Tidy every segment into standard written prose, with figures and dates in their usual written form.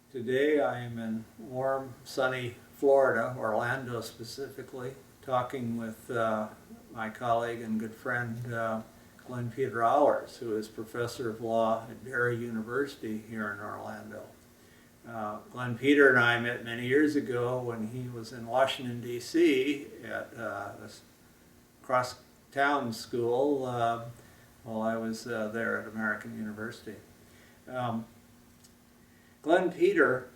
Today I am in warm, sunny Florida, Orlando specifically, talking with my colleague and good friend Glen Ahlers, who is professor of law at Barry University here in Orlando. Glen Peter and I met many years ago when he was in Washington, D.C. at this cross-town school while I was there at American University. Glen Peter,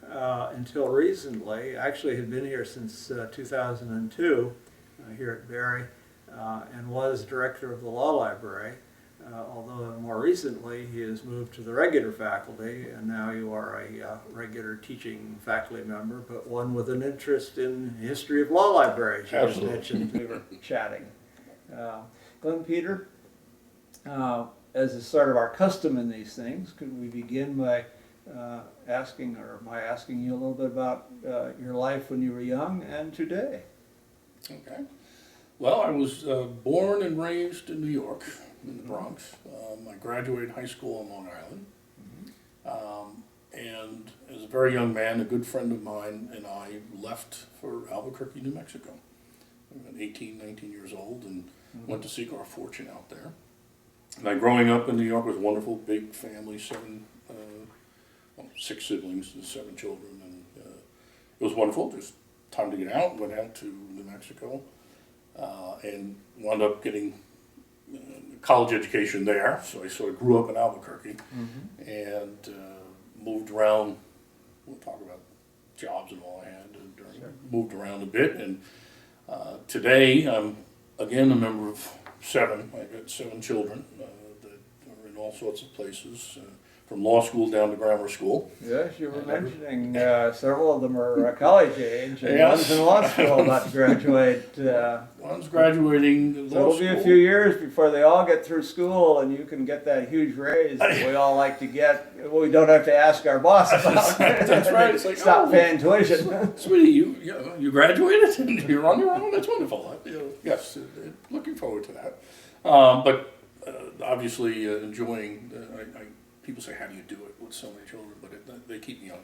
until recently, actually had been here since 2002 here at Barry and was director of the law library, although more recently he has moved to the regular faculty, and now you are a regular teaching faculty member, but one with an interest in history of law libraries. As you mentioned, we were chatting. Glen Peter, as is sort of our custom in these things, could we begin by asking you a little bit about your life when you were young and today? Okay. Well, I was born and raised in New York, in the Bronx. I graduated high school on Long Island. And as a very young man, a good friend of mine and I left for Albuquerque, New Mexico. I was 18, 19 years old and went to seek our fortune out there. And growing up in New York was a wonderful, big family, 6 siblings and 7 children, and it was wonderful. Just time to get out. Went out to New Mexico and wound up getting college education there. So I sort of grew up in Albuquerque and moved around. We'll talk about jobs and all I had. And moved around a bit, and today I'm again a member of 7. I got 7 children that are in all sorts of places. From law school down to grammar school. Yes, you were mentioning several of them are college age, and Yes. one's in law school about to graduate. One's graduating So law it'll school. be a few years before they all get through school, and you can get that huge raise that we all like to get. We don't have to ask our boss about. That's right. It's like, stop paying tuition. Sweetie, you graduated and you're on your own. That's wonderful. Yes, looking forward to that. But obviously enjoying. People say, how do you do it with so many children? But they keep me young.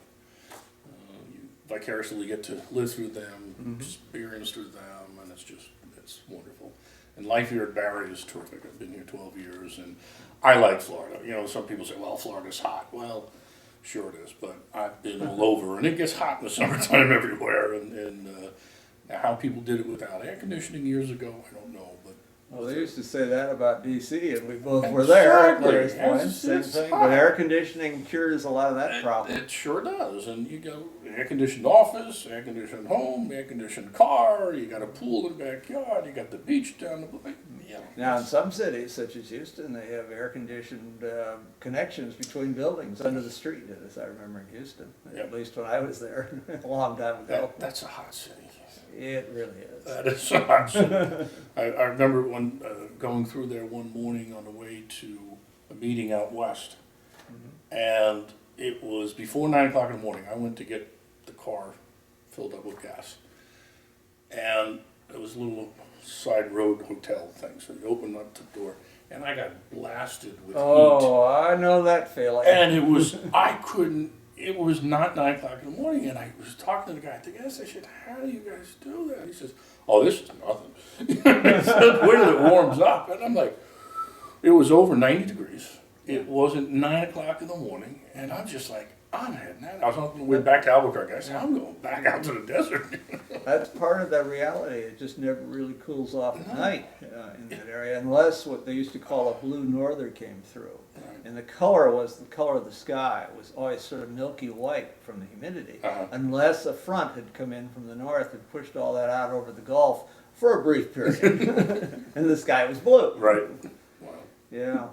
You vicariously get to live through them, experience through them, and it's wonderful. And life here at Barry is terrific. I've been here 12 years, and I like Florida. You know, some people say, well, Florida's hot. Well, sure it is, but I've been all over, and it gets hot in the summertime everywhere. And how people did it without air conditioning years ago, I don't know. Well, they used to say that about D.C., and we both were there at various Exactly. points. Same thing, but air conditioning cures a lot of that problem. It sure does. And you got air-conditioned office, air-conditioned home, air-conditioned car, you got a pool in the backyard, you got the beach down the... Now, in some cities, such as Houston, they have air-conditioned connections between buildings under the street, as I remember in Houston, at least when I was there a long time ago. That's a hot city. It really is. That is a hot city. I remember going through there one morning on the way to a meeting out west, and it was before 9 o'clock in the morning. I went to get the car filled up with gas, and it was a little side road hotel thing, so you opened up the door, and I got blasted with heat. Oh, I know that feeling. And it was not 9 o'clock in the morning, and I was talking to the guy at the gas station, how do you guys do that? He says, oh, this is nothing. He said, wait till it warms up. And I'm like, it was over 90 degrees. It wasn't 9 o'clock in the morning, and I'm just like, I'm heading out. I was on the way back to Albuquerque. I said, I'm going back out to the desert. That's part of the reality. It just never really cools off at night in that area, unless what they used to call a blue norther came through. And the color was the color of the sky. It was always sort of milky white from the humidity, unless a front had come in from the north and pushed all that out over the Gulf for a brief period, and the sky was blue. Right. Wow. Yeah.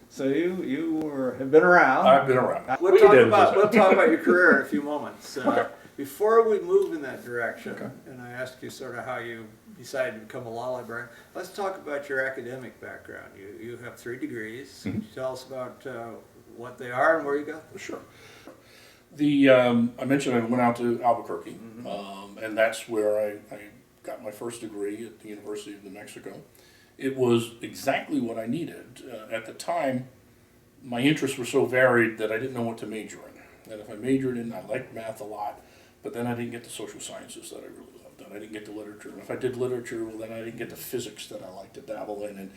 So you have been around. I've been around. We'll talk about your career in a few moments. Okay. Before we move in that direction, and I asked you sort of how you decided to become a law librarian, let's talk about your academic background. You have 3 degrees. Can you tell us about what they are and where you got them? Sure. I mentioned I went out to Albuquerque, and that's where I got my first degree at the University of New Mexico. It was exactly what I needed. At the time, my interests were so varied that I didn't know what to major in. And if I majored in, I liked math a lot, but then I didn't get the social sciences that I really loved, and I didn't get the literature. And if I did literature, well, then I didn't get the physics that I like to dabble in.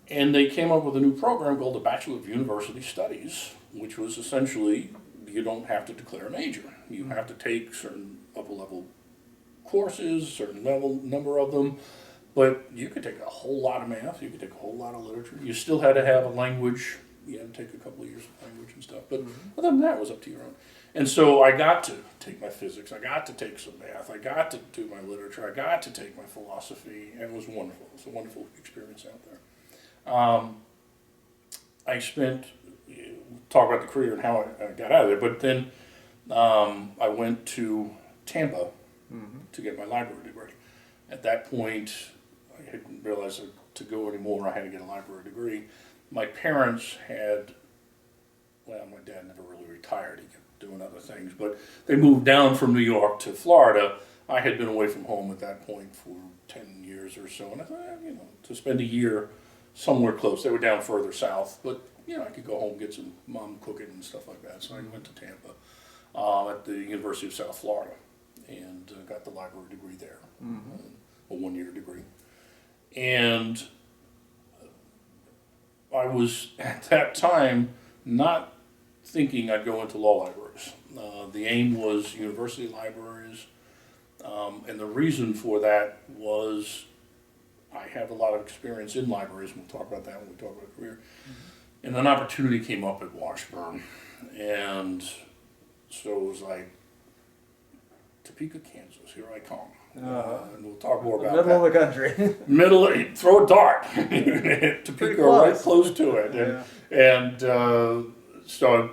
And they came up with a new program called the Bachelor of University Studies, which was essentially, you don't have to declare a major. You have to take certain upper level courses, certain number of them, but you could take a whole lot of math, you could take a whole lot of literature. You still had to have a language, you had to take a couple of years of language and stuff, but other than that, it was up to your own. And so I got to take my physics, I got to take some math, I got to do my literature, I got to take my philosophy, and it was wonderful. It was a wonderful experience out there. I spent, talk about the career and how I got out of there, but then I went to Tampa to get my library degree. At that point, I hadn't realized that to go anymore, I had to get a library degree. My parents had, well, my dad never really retired, he kept doing other things, but they moved down from New York to Florida. I had been away from home at that point for 10 years or so, and I thought, to spend a year somewhere close. They were down further south, but I could go home, get some mom cooking and stuff like that. So I went to Tampa at the University of South Florida and got the library degree there, a one-year degree. And I was at that time not thinking I'd go into law libraries. The aim was university libraries, and the reason for that was I have a lot of experience in libraries, and we'll talk about that when we talk about career. And an opportunity came up at Washburn, and so it was like, Topeka, Kansas, here I come. And we'll talk more about middle that. of the country. Throw a dart. Topeka, right close to it. And so I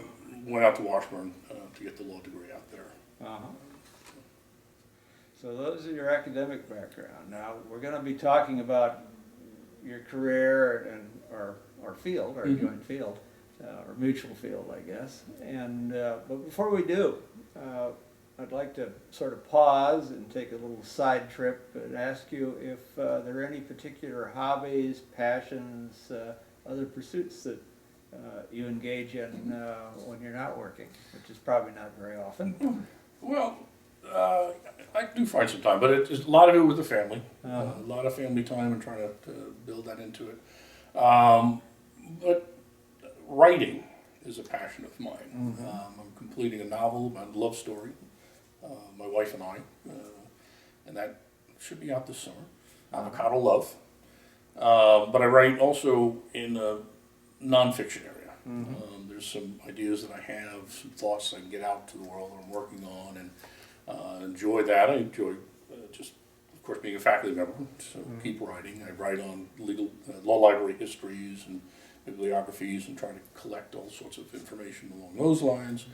went out to Washburn to get the law degree out there. So those are your academic background. Now we're going to be talking about your career and our field, our joint field, or mutual field, I guess. And but before we do, I'd like to sort of pause and take a little side trip and ask you if there are any particular hobbies, passions, other pursuits that you engage in when you're not working, which is probably not very often. Well, I do find some time, but it's a lot of it with the family. A lot of family time and trying to build that into it. But writing is a passion of mine. I'm completing a novel, a love story, my wife and I, and that should be out this summer. Avocado Love. But I write also in a nonfiction area. There's some ideas that I have, some thoughts I can get out to the world that I'm working on, and enjoy that. I enjoy just, of course, being a faculty member, so keep writing. I write on legal law library histories and bibliographies and try to collect all sorts of information along those lines.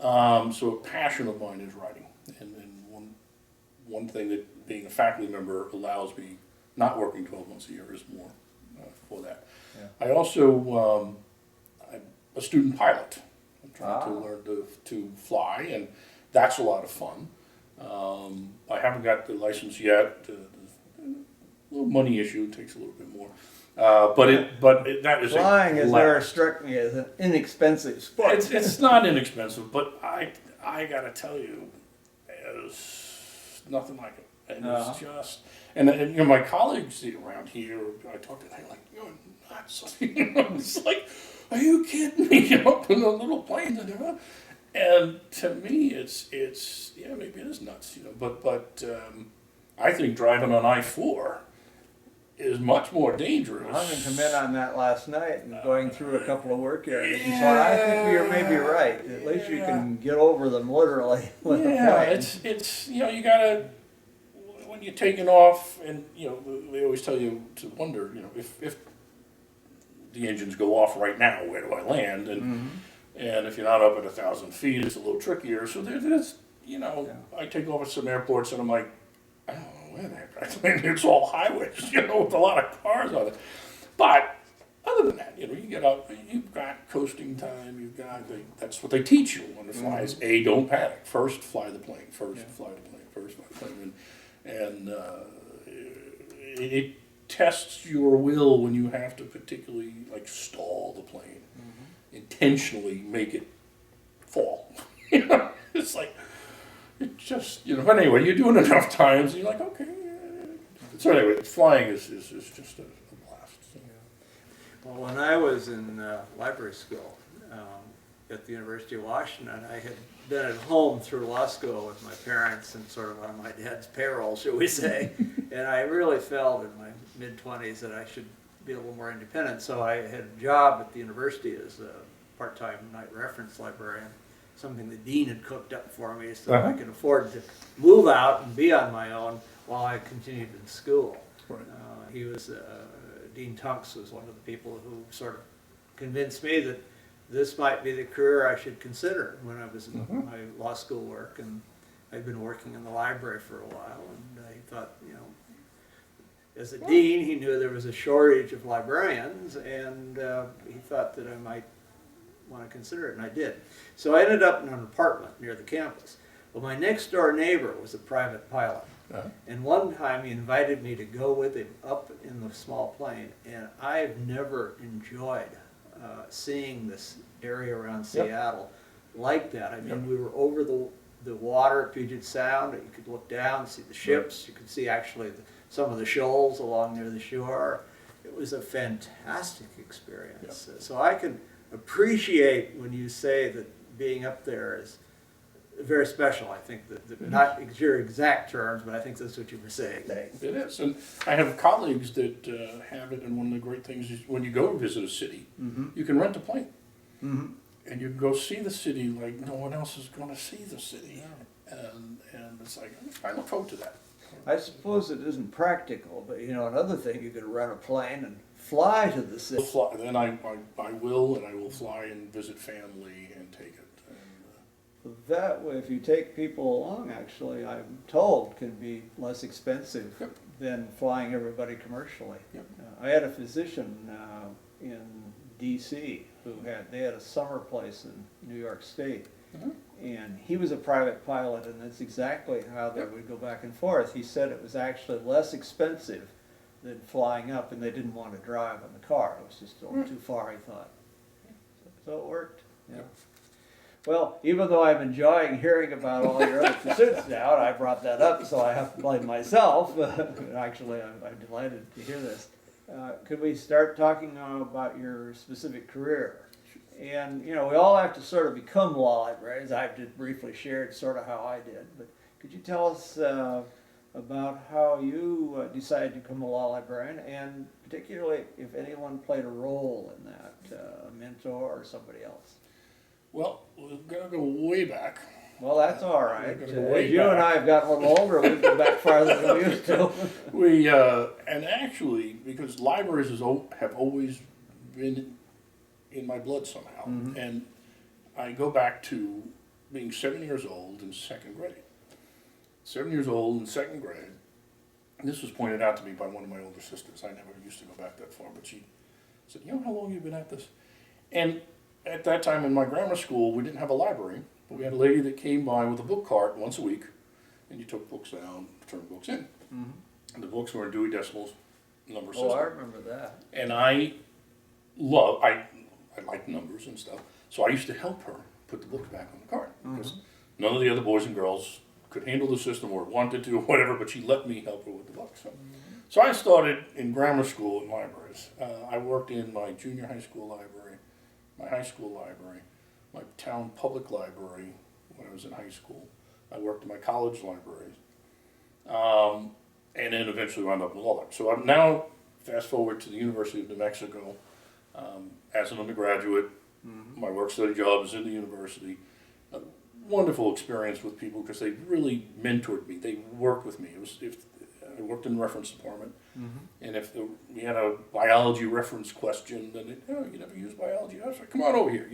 So a passion of mine is writing, and one thing that being a faculty member allows me, not working 12 months a year, is more for that. I also, I'm a student pilot. I'm trying to learn to fly, and that's a lot of fun. I haven't got the license yet. A little money issue, takes a little bit more. But that is flying has never struck me as an inexpensive sport. It's not inexpensive, but I gotta tell you, it's nothing like it. And it's just, and my colleagues around here, I talk to them like, you're nuts. It's like, are you kidding me? Up in a little plane, and to me, it's maybe it is nuts, but I think driving on I-4 is much more dangerous. I was going to comment on that last night and going through a couple of work areas and so on. I think you're maybe right. At least you can get over them literally with a plane. It's you gotta, when you're taking off, and they always tell you to wonder, if the engines go off right now, where do I land? And if you're not up at 1,000 feet, it's a little trickier. So there's I take off at some airports and I'm like, I don't know where the heck I land. It's all highways, with a lot of cars on it. But other than that, you get up, you've got coasting time, you've got, that's what they teach you when it flies. Don't panic. First, fly the plane. First, fly the plane. First, fly the plane. And it tests your will when you have to particularly, stall the plane. Intentionally make it fall. You know, it's like, it just, you know, but anyway, you do it enough times, and you're like, okay. So anyway, flying is just a blast. So. Well, when I was in library school at the University of Washington, I had been at home through law school with my parents and sort of on my dad's payroll, shall we say. And I really felt in my mid-20s that I should be a little more independent. So I had a job at the university as a part-time night reference librarian, something the dean had cooked up for me so I could afford to move out and be on my own while I continued in school. Right. He was, Dean Tunks was one of the people who sort of convinced me that this might be the career I should consider when I was in my law school work, and I'd been working in the library for a while, and he thought, you know, as a dean, he knew there was a shortage of librarians, and he thought that I might want to consider it, and I did. So I ended up in an apartment near the campus. Well, my next door neighbor was a private pilot. And one time he invited me to go with him up in the small plane, and I've never enjoyed seeing this area around Seattle like that. I mean, we were over the water at Puget Sound, and you could look down and see the ships. You could see actually some of the shoals along near the shore. It was a fantastic experience. So I can appreciate when you say that being up there is very special. I think that not your exact terms, but I think that's what you were saying. It is, and I have colleagues that have it, and one of the great things is when you go visit a city, you can rent a plane, and you can go see the city like no one else is going to see the city, and it's like, I look forward to that. I suppose it isn't practical, but you know, another thing, you could rent a plane and fly to the city. Then I will fly and visit family and take it. That way, if you take people along, actually, I'm told, can be less expensive than flying everybody commercially. I had a physician in D.C. who had a summer place in New York State, and he was a private pilot, and that's exactly how they would go back and forth. He said it was actually less expensive than flying up, and they didn't want to drive in the car. It was just a little too far, he thought. So it worked. Well, even though I'm enjoying hearing about all your other pursuits now, and I brought that up, so I have to blame myself. Actually, I'm delighted to hear this. Could we start talking about your specific career? And, you know, we all have to sort of become law librarians. I've just briefly shared sort of how I did. But could you tell us about how you decided to become a law librarian, and particularly if anyone played a role in that, a mentor or somebody else? Well, we're going to go way back. Well, that's all right. Go way You back. and I have gotten a little older, we go back farther than we used to. And actually, because libraries have always been in my blood somehow, and I go back to being 7 years old in second grade. 7 years old in second grade. And this was pointed out to me by one of my older sisters. I never used to go back that far, but she said, "You know how long you've been at this?" And at that time in my grammar school, we didn't have a library, but we had a lady that came by with a book cart once a week, and you took books down, turned books in. And the books were in Dewey Decimal's number system. Oh, I remember that. And I like numbers and stuff, so I used to help her put the books back on the cart, because none of the other boys and girls could handle the system or wanted to or whatever, but she let me help her with the books. So I started in grammar school and libraries. I worked in my junior high school library, my high school library, my town public library when I was in high school. I worked in my college libraries, and then eventually wound up in law library. So I'm now, fast forward to the University of New Mexico, as an undergraduate. My work-study job is in the university. A wonderful experience with people because they really mentored me. They worked with me. I worked in the reference department, and if we had a biology reference question, then you never use biology abstract. Come on over here,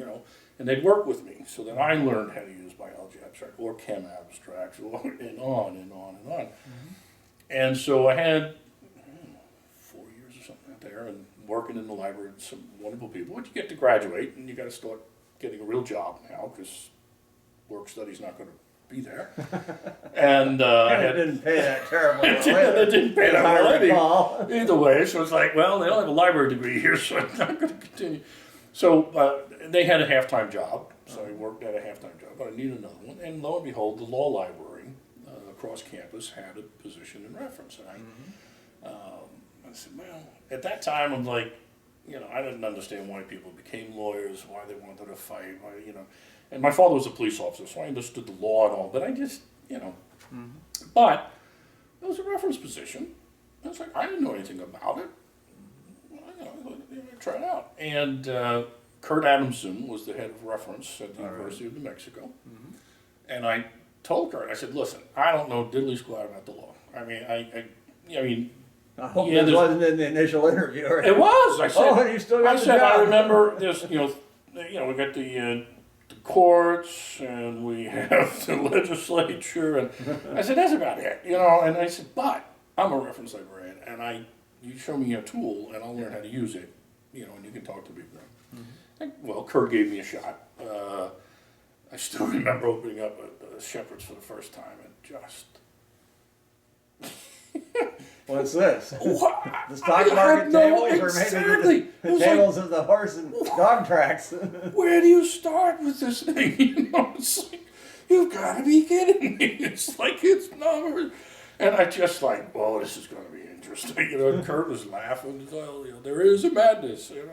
and they'd work with me so that I learned how to use biology abstract or chem abstracts, and on and on and on. And so I had 4 years or something out there, and working in the library with some wonderful people. But you get to graduate, and you got to start getting a real job now because work study's not going to be there. And It didn't pay that terribly well. It didn't pay that well either way. So it's like, well, they don't have a library degree here, so I'm not going to continue. So they had a half-time job, So I worked at a half-time job, but I needed another one. And lo and behold, the law library across campus had a position in reference. And I said, well, at that time, I'm like, I didn't understand why people became lawyers, why they wanted to fight, And my father was a police officer, so I understood the law and all, but I just, But it was a reference position. I was like, I didn't know anything about it. Try it out. And Kurt Adamson was the head of reference at the University of New Mexico. And I told Kurt, I said, listen, I don't know diddly squat about the law. I mean, I hope this wasn't in the initial interview. Right? It was. I said, and you still got the job. I remember this, we got the courts and we have the legislature. And I said, that's about it, And I said, but I'm a reference librarian and you show me a tool and I'll learn how to use it, and you can talk to people. Well, Kurt gave me a shot. I still remember opening up a Shepherd's for the first time and just... What's this? What? The stock market tables, exactly. or maybe the tables of the horse and dog tracks. Where do you start with this thing? It's like, you've got to be kidding me. It's like it's numbers. And I just like, well, this is going to be interesting. And Kurt was laughing. Well, there is a madness. There's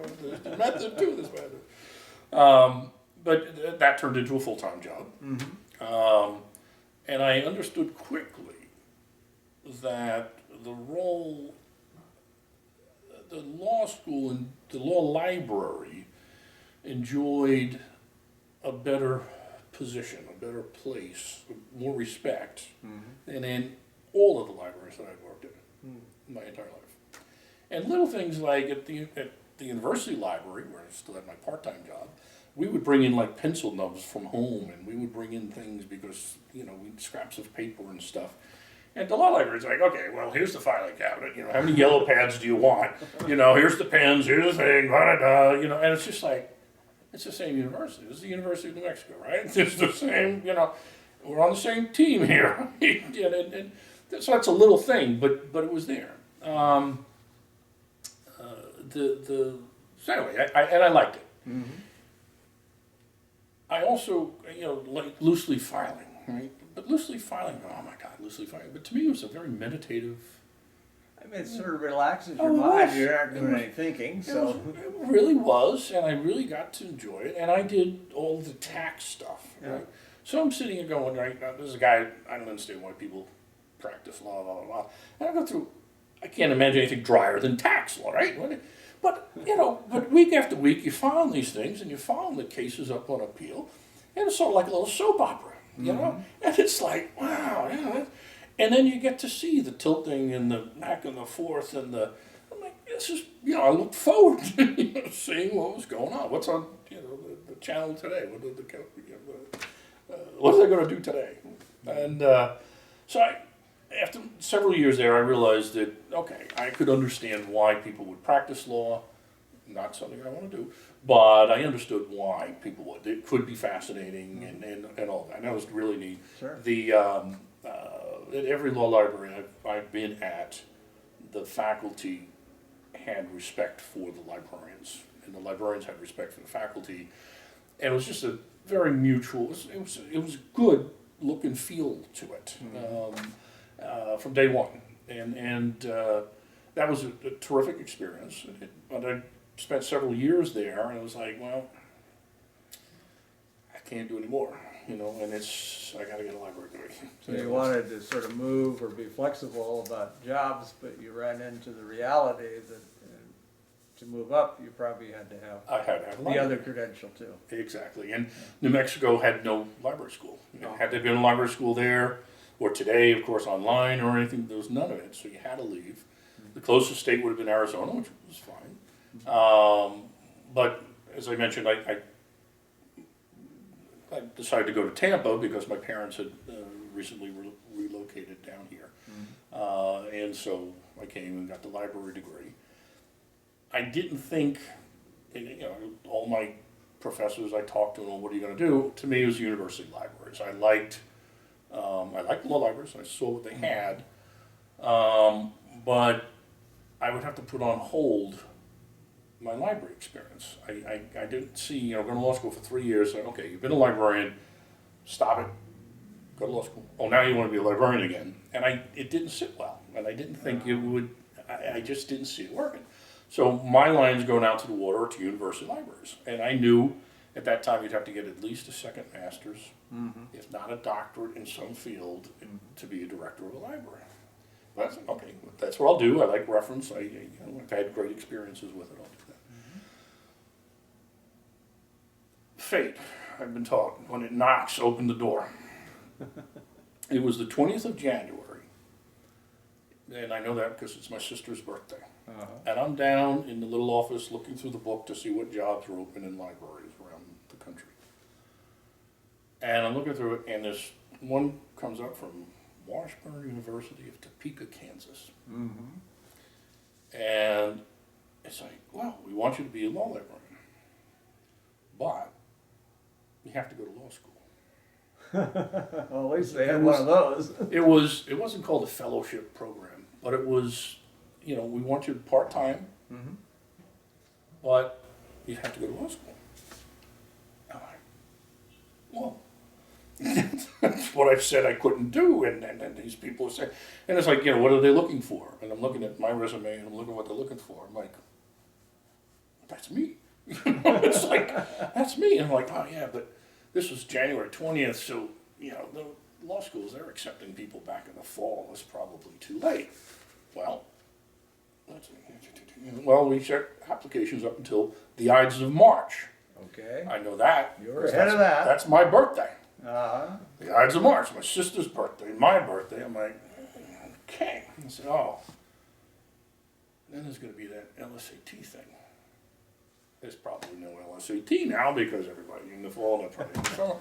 a method to this madness. But that turned into a full-time job. And I understood quickly that the role, the law school and the law library enjoyed a better position, a better place, more respect than in all of the libraries that I've worked in my entire life. And little things like at the university library, where I still had my part-time job, we would bring in like pencil nubs from home, and we would bring in things because, scraps of paper and stuff. And the law library is like, okay, well, here's the filing cabinet. How many yellow pads do you want? Here's the pens, here's the thing, and it's just like, it's the same university. This is the University of New Mexico, right? It's the same, we're on the same team here. and so that's a little thing, but it was there. So anyway, I liked it. I also, like loosely filing, right? But loosely filing, oh my God, loosely filing. But to me, it was a very meditative. I mean, it sort of relaxes your mind. You're not doing any thinking, so. It really was, and I really got to enjoy it. And I did all the tax stuff. Right? So I'm sitting here going, right, now, there's a guy, I don't understand why people practice law, blah, blah, blah. And I go through, I can't imagine anything drier than tax law, right? But, but week after week, you file these things, and you file the cases up on appeal, and it's sort of like a little soap opera. And it's like, wow, and then you get to see the tilting and the back and the forth and I'm like, this is, I look forward to seeing what was going on. What's on, the channel today? What are they going to do today? And so after several years there, I realized that, okay, I could understand why people would practice law. Not something I want to do, but I understood why people would. It could be fascinating and all that. And that was really neat. Sure. At every law library I've been at, the faculty had respect for the librarians, and the librarians had respect for the faculty, and it was just a very mutual. It was good look and feel to it from day one, and that was a terrific experience. But I spent several years there, and it was like, well, I can't do any more, and I got to get a library degree. So you wanted to sort of move or be flexible about jobs, but you ran into the reality that to move up, you probably had to have I had to have the other credential too. Exactly, and New Mexico had no library school. Had there been a library school there, or today, of course, online or anything, there was none of it, so you had to leave. The closest state would have been Arizona, which was fine. But as I mentioned, I decided to go to Tampa because my parents had recently relocated down here. And so I came and got the library degree. I didn't think, all my professors I talked to, what are you going to do? To me, it was university libraries. I liked law libraries. I saw what they had. But I would have to put on hold my library experience. I didn't see, you know, going to law school for 3 years, like, okay, you've been a librarian, stop it, go to law school. Oh, now you want to be a librarian again. And it didn't sit well, and I didn't think it would, I just didn't see it working. So my line's going out to the water to university libraries. And I knew at that time you'd have to get at least a second master's, if not a doctorate in some field, to be a director of a library. But I said, okay, that's what I'll do. I like reference. I've had great experiences with it. I'll do that. Fate, I've been taught, when it knocks, open the door. It was the 20th of January, and I know that because it's my sister's birthday. And I'm down in the little office looking through the book to see what jobs are open in libraries around the country. And I'm looking through it, and this one comes up from Washburn University of Topeka, Kansas. And it's like, well, we want you to be a law librarian, but you have to go to law school. Well, at least they had one of those. It wasn't called a fellowship program, but it was, you know, we want you part-time, but you have to go to law school. I'm like, well, that's what I've said I couldn't do, and these people are saying, and it's like, you know, what are they looking for? And I'm looking at my resume, and I'm looking at what they're looking for. I'm like, that's me. It's like, that's me. And I'm like, oh yeah, but this was January 20th, so, you know, the law schools, they're accepting people back in the fall. It's probably too late. Well, we check applications up until the Ides of March. Okay. I know that. You're ahead of that. That's my birthday. Uh-huh. The Ides of March, my sister's birthday, my birthday. I'm like, okay. I said, oh. Then there's going to be that LSAT thing. There's probably no LSAT now because everybody in the fall and in the summer.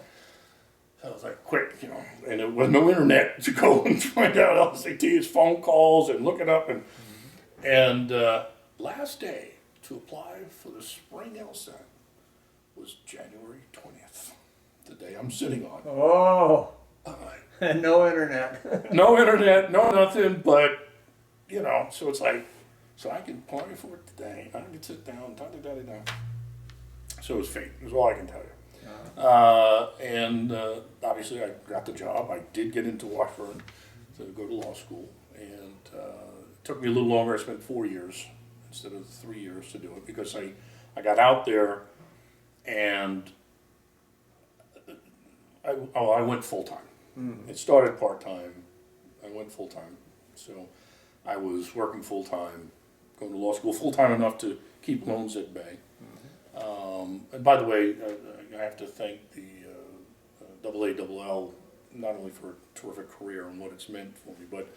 So I was like, quick, you know, and there was no internet to go and find out LSAT. It's phone calls and look it up. And last day to apply for the spring LSAT was January 20th, the day I'm sitting on. Oh, and no internet. No internet, no nothing, but, you know, so it's like, so I can apply for it today. I can sit down, da-da-da-da-da. So it was fate, is all I can tell you. And obviously I got the job. I did get into Washburn to go to law school, and it took me a little longer. I spent 4 years instead of 3 years to do it because I got out there and I went full-time. It started part-time. I went full-time. So I was working full-time, going to law school full-time enough to keep loans at bay. And by the way, I have to thank the AALL not only for a terrific career and what it's meant for me, but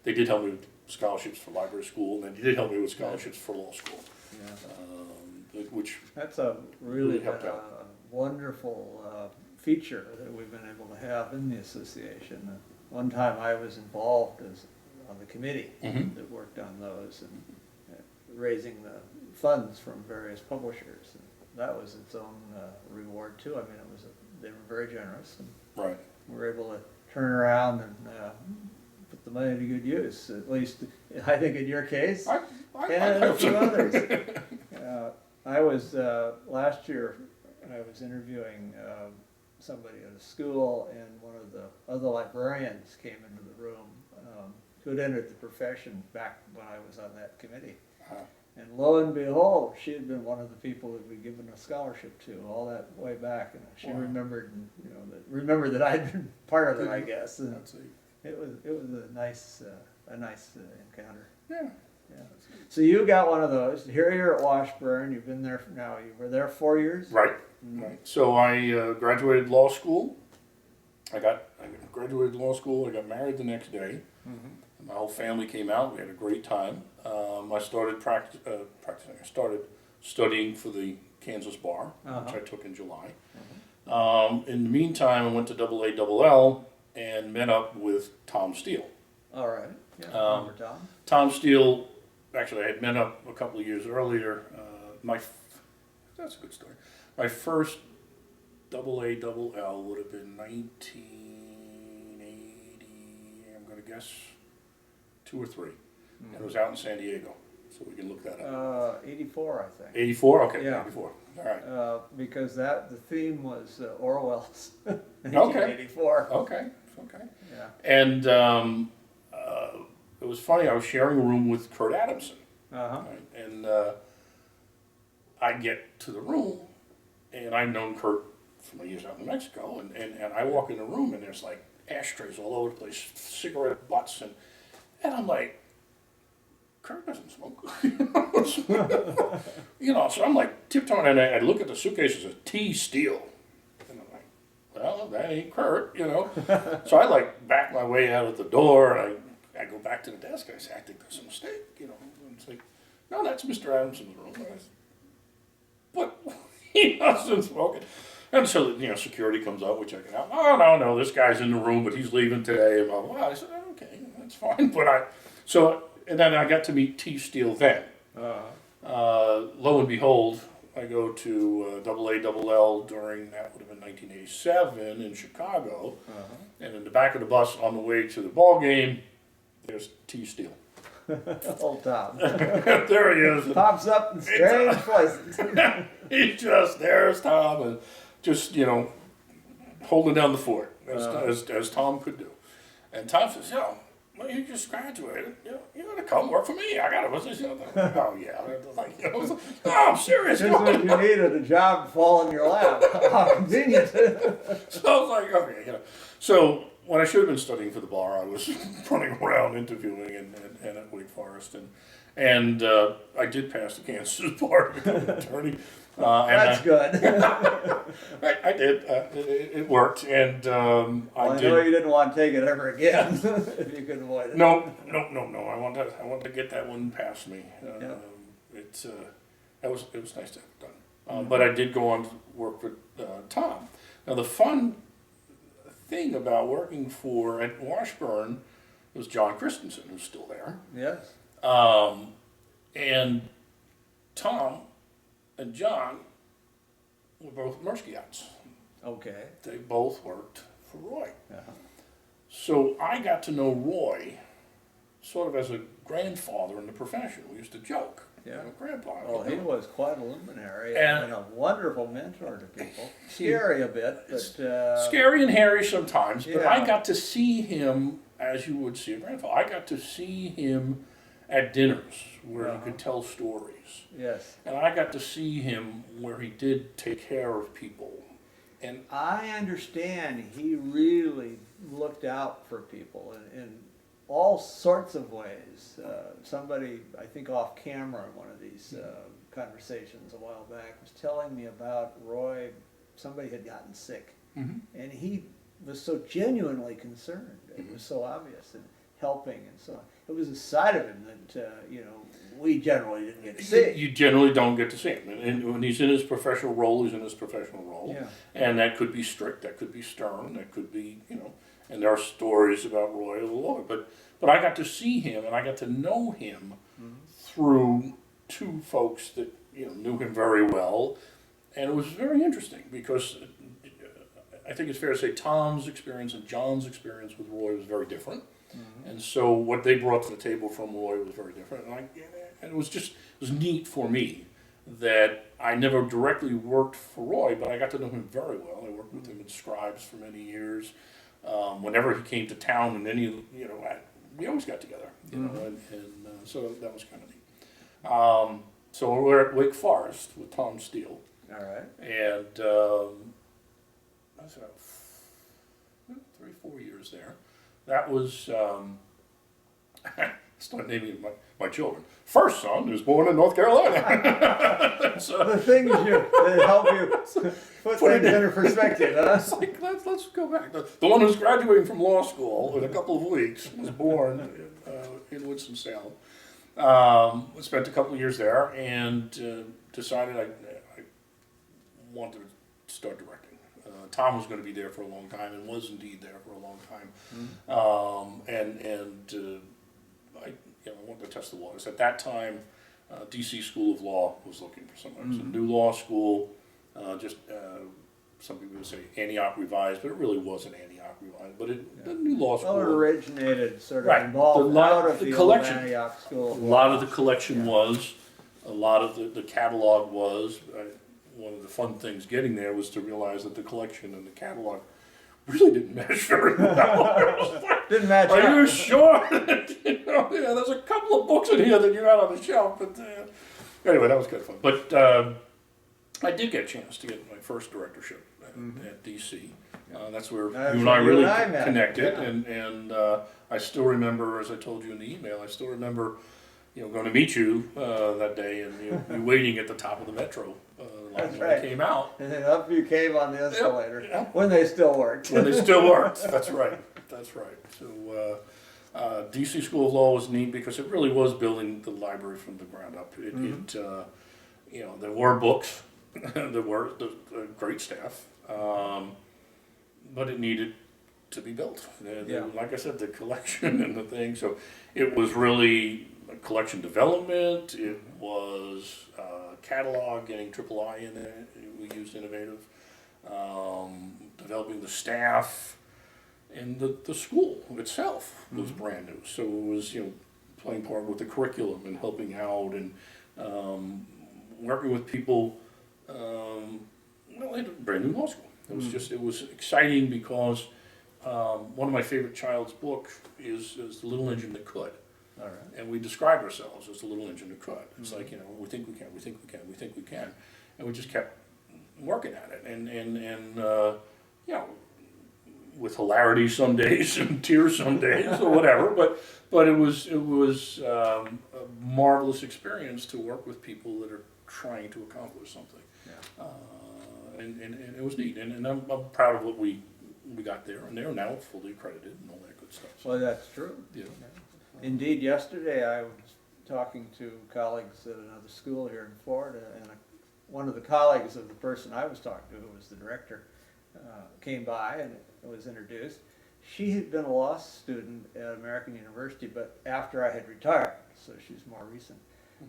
they did help me with scholarships for library school, and they did help me with scholarships for law school. Which that's a really helped out. Wonderful feature that we've been able to have in the association. One time I was involved on the committee that worked on those and raising the funds from various publishers. And that was its own reward too. I mean, they were very generous, and right. we were able to turn around and put the money to good use. At least, I think in your case, and a few others. I was last year. I was interviewing somebody at a school, and one of the other librarians came into the room who had entered the profession back when I was on that committee. And lo and behold, she had been one of the people that we'd given a scholarship to all that way back, and she remembered, and, you know, remembered that I'd been part of it, I guess. And it was a nice encounter. Yeah. Yeah. So you got one of those. Here you're at Washburn. You've been there now. You were there 4 years. Right. Right. So I graduated law school. I graduated law school. I got married the next day. My whole family came out. We had a great time. I started practicing. I started studying for the Kansas bar, which I took in July. In the meantime, I went to AALL and met up with Tom Steele. All right. Yeah, remember Tom? Tom Steele, actually, I had met up a couple of years earlier. That's a good story. My first AALL would have been 1980, I'm going to guess, 2 or 3. And it was out in San Diego, so we can look that up. 84, I think. 84? Okay, Yeah. 84. All right. Because the theme was Orwell's Okay. 1984. Okay. Okay. Yeah. And it was funny. I was sharing a room with Kurt Adamson, Uh-huh. right? And I get to the room, and I've known Kurt for my years out in Mexico, and I walk in the room, and there's like ashtrays all over the place, cigarette butts, and I'm like, Kurt doesn't smoke. You know, so I'm like tiptoeing, and I look at the suitcases, a T Steel. And I'm like, well, that ain't Kurt, you know. So I like back my way out of the door, and I go back to the desk, and I say, I think there's a mistake, you know. And it's like, no, that's Mr. Adamson's room. And I said, but he doesn't smoke it. And so, you know, security comes up, we check it out. Oh, no, this guy's in the room, but he's leaving today. And blah, blah, blah. I said, okay, that's fine. But and then I got to meet T. Steele then. Lo and behold, I go to AA during, that would have been 1987 in Chicago. And in the back of the bus on the way to the ball game, there's T. Steele. Old Tom. There he is. Pops up in strange places. He's just, there's Tom, and just, you know, holding down the fort, as Tom could do. And Tom says, you know, well, you just graduated. You gotta come work for me. I gotta. What's this? Oh yeah. Like, you know, oh, I'm serious. Just when you needed a job to fall in your lap. How convenient. So I was like, okay, you know. So when I should have been studying for the bar, I was running around interviewing and at Wake Forest, and I did pass the Kansas bar to become an attorney. That's good. I did. It worked, and I know you didn't want to take it ever again if you could avoid it. No. I wanted to get that one past me. It was nice to have it done. But I did go on to work with Tom. Now the fun thing about working at Washburn was John Christensen, who's still there. Yes. And Tom and John were both Merskiats. Okay. They both worked for Roy. Uh-huh. So I got to know Roy sort of as a grandfather in the profession. We used to joke. Yeah. You know, Grandpa. Well, he was quite a luminary And- and a wonderful mentor to people. Scary a bit, but... Scary and hairy sometimes, but Yeah. I got to see him as you would see a grandfather. I got to see him at dinners where he could tell stories. Yes. And I got to see him where he did take care of people. And I understand he really looked out for people in all sorts of ways. Somebody, I think off camera in one of these conversations a while back, was telling me about Roy, somebody had gotten sick. And he was so genuinely concerned. It was so obvious and helping and so on. It was a side of him that, we generally didn't get to see. you generally don't get to see him. And when he's in his professional role, he's in his professional role. Yeah. And that could be strict, that could be stern, that could be, and there are stories about Roy all over. But I got to see him and I got to know him through two folks that knew him very well. And it was very interesting because I think it's fair to say Tom's experience and John's experience with Roy was very different. And so what they brought to the table from Roy was very different. And it was neat for me that I never directly worked for Roy, but I got to know him very well. I worked with him in Scribes for many years. Whenever he came to town, and we always got together, and so that was kind of neat. So we're at Wake Forest with Tom Steele. All right. And I was about 3-4 years there. That was, start naming my children. First son was born in North Carolina. So, The things that help you put things into perspective, huh? it's like, let's go back. The one who's graduating from law school in a couple of weeks was born in Winston-Salem. Spent a couple of years there and decided I wanted to start directing. Tom was going to be there for a long time and was indeed there for a long time. I wanted to test the waters. At that time, DC School of Law was looking for someone. It was a new law school, some people would say Antioch Revised, but it really wasn't Antioch Revised, but a new law school. Well, it originated sort of Right. involved out of the the collection. old Antioch School. A lot of the collection was a lot of the catalog was, one of the fun things getting there was to realize that the collection and the catalog really didn't match very well. Didn't match Are up. you sure? Yeah, there's a couple of books in here that you had on the shelf, but anyway, that was kind of fun. But I did get a chance to get my first directorship at DC. That's where That's you and I where you really and I met. connected, Yeah. and I still remember, as I told you in the email, I still remember, going to meet you that day, and you waiting at the top of the metro That's when right. I came out. And then up you came on the escalator, Yep. when they still worked. When they still worked. That's right. That's right. So DC School of Law was neat because it really was building the library from the ground up. There were books, there were great staff, but it needed to be built. Like I said, the collection and the thing. So it was really collection development. It was catalog, getting III in it. We used Innovative. Developing the staff, and the school itself was brand new. So it was playing part with the curriculum and helping out and working with people. I had a brand new law school. It was it was exciting because one of my favorite child's book is The Little Engine That Could. All right. And we describe ourselves as the little engine that could. It's like, we think we can, we think we can, we think we can. And we just kept working at it. And with hilarity some days and tears some days or whatever. But it was a marvelous experience to work with people that are trying to accomplish something. Yeah. And it was neat. And I'm proud of what we got there. And they're now fully accredited and all that good stuff. Well, that's true. Yeah. Indeed, yesterday I was talking to colleagues at another school here in Florida, and one of the colleagues of the person I was talking to, who was the director, came by and was introduced. She had been a law student at American University, but after I had retired, so she's more recent.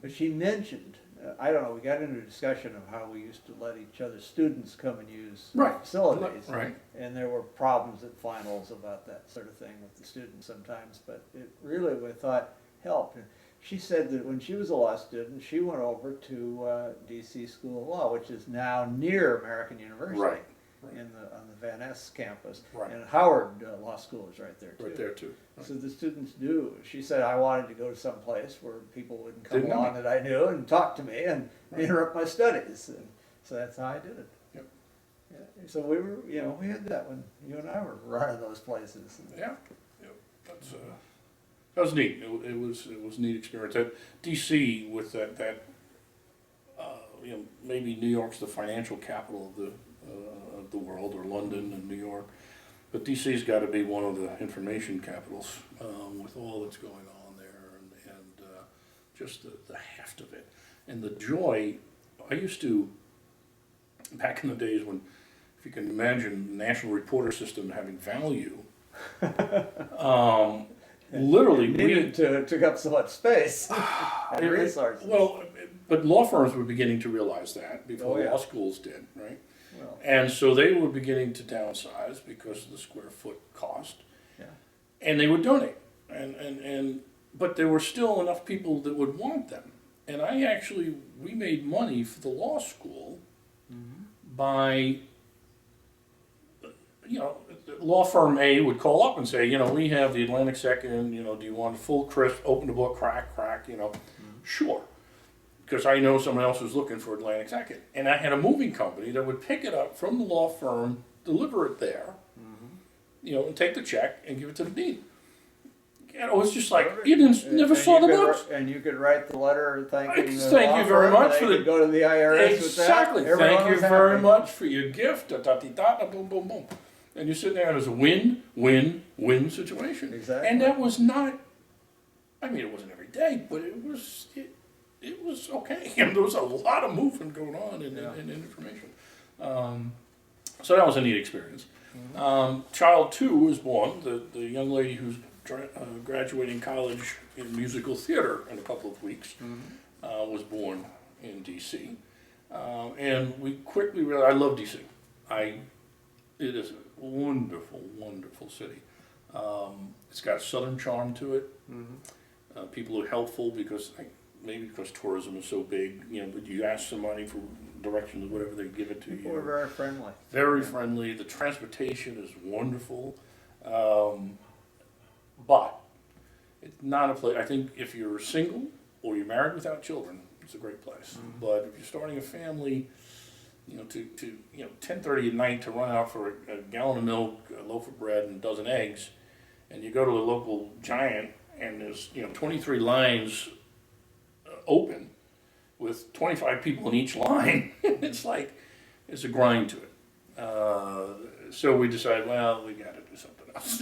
But she mentioned, I don't know, we got into a discussion of how we used to let each other's students come and use Right. facilities. Right. And there were problems at finals about that sort of thing with the students sometimes, but it really, we thought, helped. And she said that when she was a law student, she went over to DC School of Law, which is now near American University. Right. On the Van Ness campus. Right. And Howard Law School is right there too. Right there too. Right. So the students do. She said I wanted to go to some place where people wouldn't come Didn't know along me. that I knew and talk to me and interrupt my studies. And so that's how I did it. Yep. Yeah. So we were, we had that when you and I were running those places. Yeah, yep. That was neat. It was a neat experience. At DC with that maybe New York's the financial capital of the world, or London and New York, but DC's got to be one of the information capitals with all that's going on there, and just the heft of it and the joy. I used to, back in the days when, if you can imagine, the National Reporter System having value. Literally, took up so much space and resources. Well, but law firms were beginning to realize that before Oh, yeah. law schools did, right? Well, And so they were beginning to downsize because of the square foot cost, yeah. and they would donate, but there were still enough people that would want them. And we made money for the law school by, law firm A would call up and say, we have the Atlantic Second, do you want a full crisp, open the book, crack, Sure. Because I know someone else was looking for Atlantic Second. And I had a moving company that would pick it up from the law firm, deliver it there, and take the check and give it to the dean. It was just like, you never saw the books. And you could write the letter thanking the Thank law you very firm, much and for they the- could go to the IRS with that. Exactly. Everyone Thank you was very happy. much for your gift. Boom, boom, boom. And you're sitting there, and it was a win-win-win situation. Exactly. And that was not. I mean, it wasn't every day, but it was. It was okay. And there was a lot of movement going on in information. So that was a neat experience. Child 2 was born. The young lady who's graduating college in musical theater in a couple of weeks was born in DC. And we quickly realized, I love DC. It is a wonderful, wonderful city. It's got a southern charm to it. People are helpful because maybe because tourism is so big, but you ask somebody for directions, whatever, they give it to People you. were very friendly. Very friendly. The transportation is wonderful. But it's not a place, I think if you're single or you're married without children, it's a great place. But if you're starting a family, to 10:30 at night to run out for a gallon of milk, a loaf of bread, and a dozen eggs, and you go to a local Giant and there's 23 lines open with 25 people in each line, it's a grind to it. So we decided, well, we got to do something else.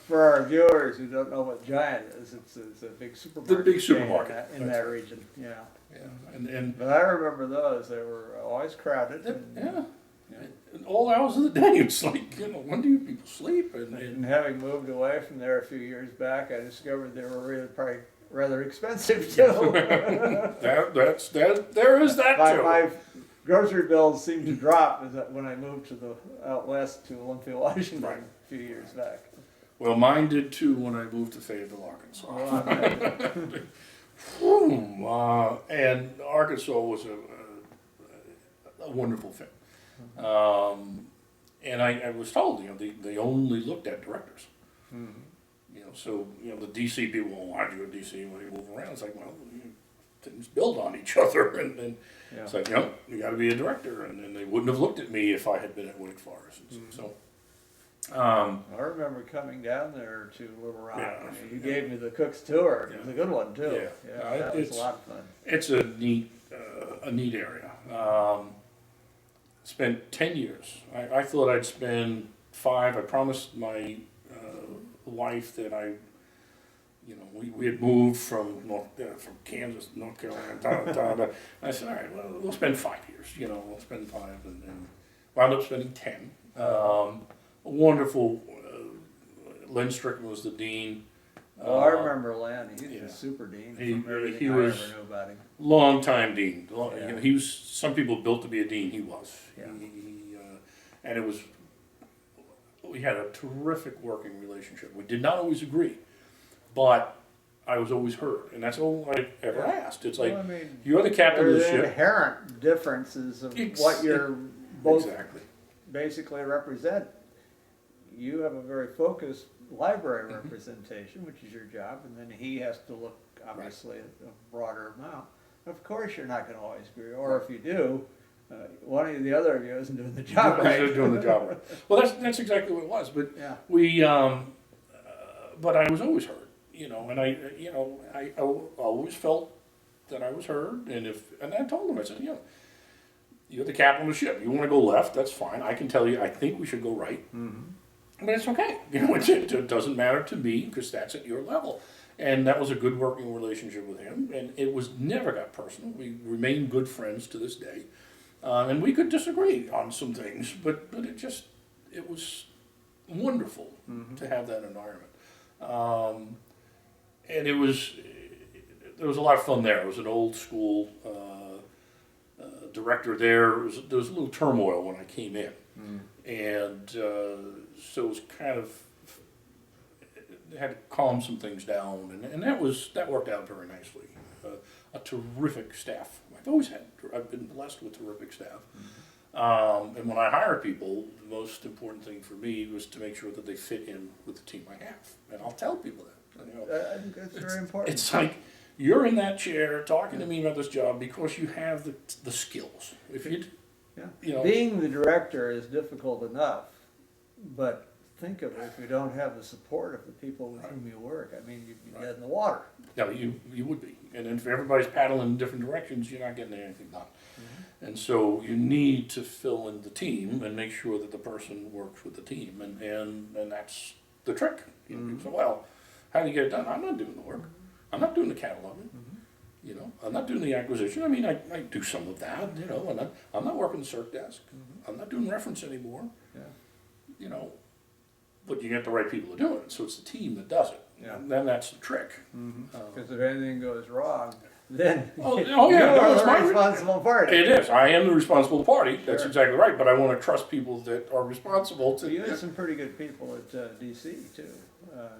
For our viewers who don't know what Giant is, it's a big supermarket. The big supermarket in that region. Yeah. Yeah, and But I remember those. They were always crowded. yeah. And all hours of the day, it's like, when do you people sleep? And having moved away from there a few years back, I discovered they were really probably rather expensive too. There is that too. My grocery bills seemed to drop when I moved out west to Olympia, Washington, Right. a few years back. Well, mine did too when I moved to Fayetteville, Arkansas. Well, I imagine. And Arkansas was a wonderful fit. And I was told, they only looked at directors. So the DC people, well, why'd you go to DC when you move around? It's like, well, things build on each other, and Yeah. it's like, you got to be a director, and then they wouldn't have looked at me if I had been at Wake Forest. So, I remember coming down there to Little Rock. Yeah. You gave me the Cook's tour. It was a good one too. Yeah. That was a lot of fun. it's a neat area. Spent 10 years. I thought I'd spend 5. I promised my wife that we had moved from from Kansas, North Carolina, I said, all right, well, we'll spend 5 years. We'll spend 5, and wound up spending 10. Wonderful. Len Strickland was the dean. Oh, I remember Len. He's yeah. a super dean. He From everything I was- ever knew about him. Long-time dean. Yeah. He was. Some people built to be a dean. He was. Yeah. And it was. We had a terrific working relationship. We did not always agree, but I was always heard, and that's all I ever asked. It's like, Well, I mean, you're the captain of the there's ship. inherent differences of what you're both Exactly. basically represent. You have a very focused library representation, which is your job, and then he has to look, obviously, at a broader amount. Of course, you're not going to always agree, or if you do, one of the other of you isn't doing the job right. Doing the job right. Well, that's exactly what it was. But Yeah. but I was always heard, and I always felt that I was heard, and I told him, I said, you're the captain of the ship. You want to go left, that's fine. I can tell you, I think we should go right. But it's okay. It doesn't matter to me because that's at your level. And that was a good working relationship with him, and it never got personal. We remain good friends to this day. And we could disagree on some things, but it was wonderful to have that environment. And there was a lot of fun there. It was an old school director there. There was a little turmoil when I came in. And so it was kind of, had to calm some things down, and that worked out very nicely. A terrific staff. I've been blessed with terrific staff. And when I hire people, the most important thing for me was to make sure that they fit in with the team I have. And I'll tell people that. I think that's very important. It's like, you're in that chair talking to me about this job because you have the skills. If you, Being the director is difficult enough, but think of it, if you don't have the support of the people with whom you work, I mean, you'd be dead in the water. no, you would be. And if everybody's paddling in different directions, you're not getting anything done. And so you need to fill in the team and make sure that the person works with the team, and that's the trick. So, well, how do you get it done? I'm not doing the work. I'm not doing the cataloging. I'm not doing the acquisition. I mean, I do some of that. And I'm not working the circ desk. I'm not doing reference anymore. But you get the right people to do it. So it's the team that does it. Yeah. And then that's the trick. Because if anything goes wrong, then Oh, yeah, you no, are it's the my responsible party. It is. I am the responsible party. That's Sure. exactly right. But I want to trust people that are responsible to. So you had some pretty good people at DC too,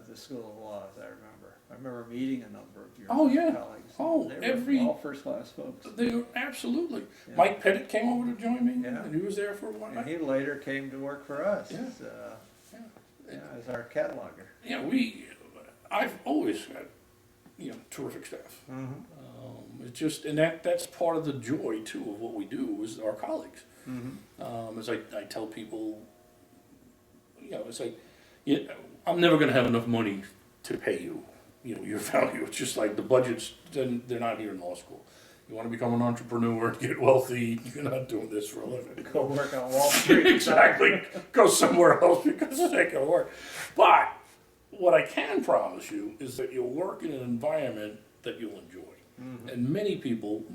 the School of Law, as I remember. I remember meeting a number of your Oh, yeah. colleagues. Oh, They were all first-class folks. They were absolutely. Yeah. Mike Pettit came over to join me, Yeah. and he was there for a while. And he later came to work for us Yeah. as our cataloger. Yeah, I've always had, terrific staff. Mm-hmm. It's just, and that's part of the joy too of what we do is our colleagues. Mm-hmm. As I tell people, it's like, I'm never going to have enough money to pay you, your value. It's just like the budgets, then they're not here in law school. You want to become an entrepreneur and get wealthy, you're not doing this for a living. Go work on Wall Street. Exactly. Go somewhere else because it ain't going to work. But what I can promise you is that you'll work in an environment that you'll enjoy. Mm-hmm. And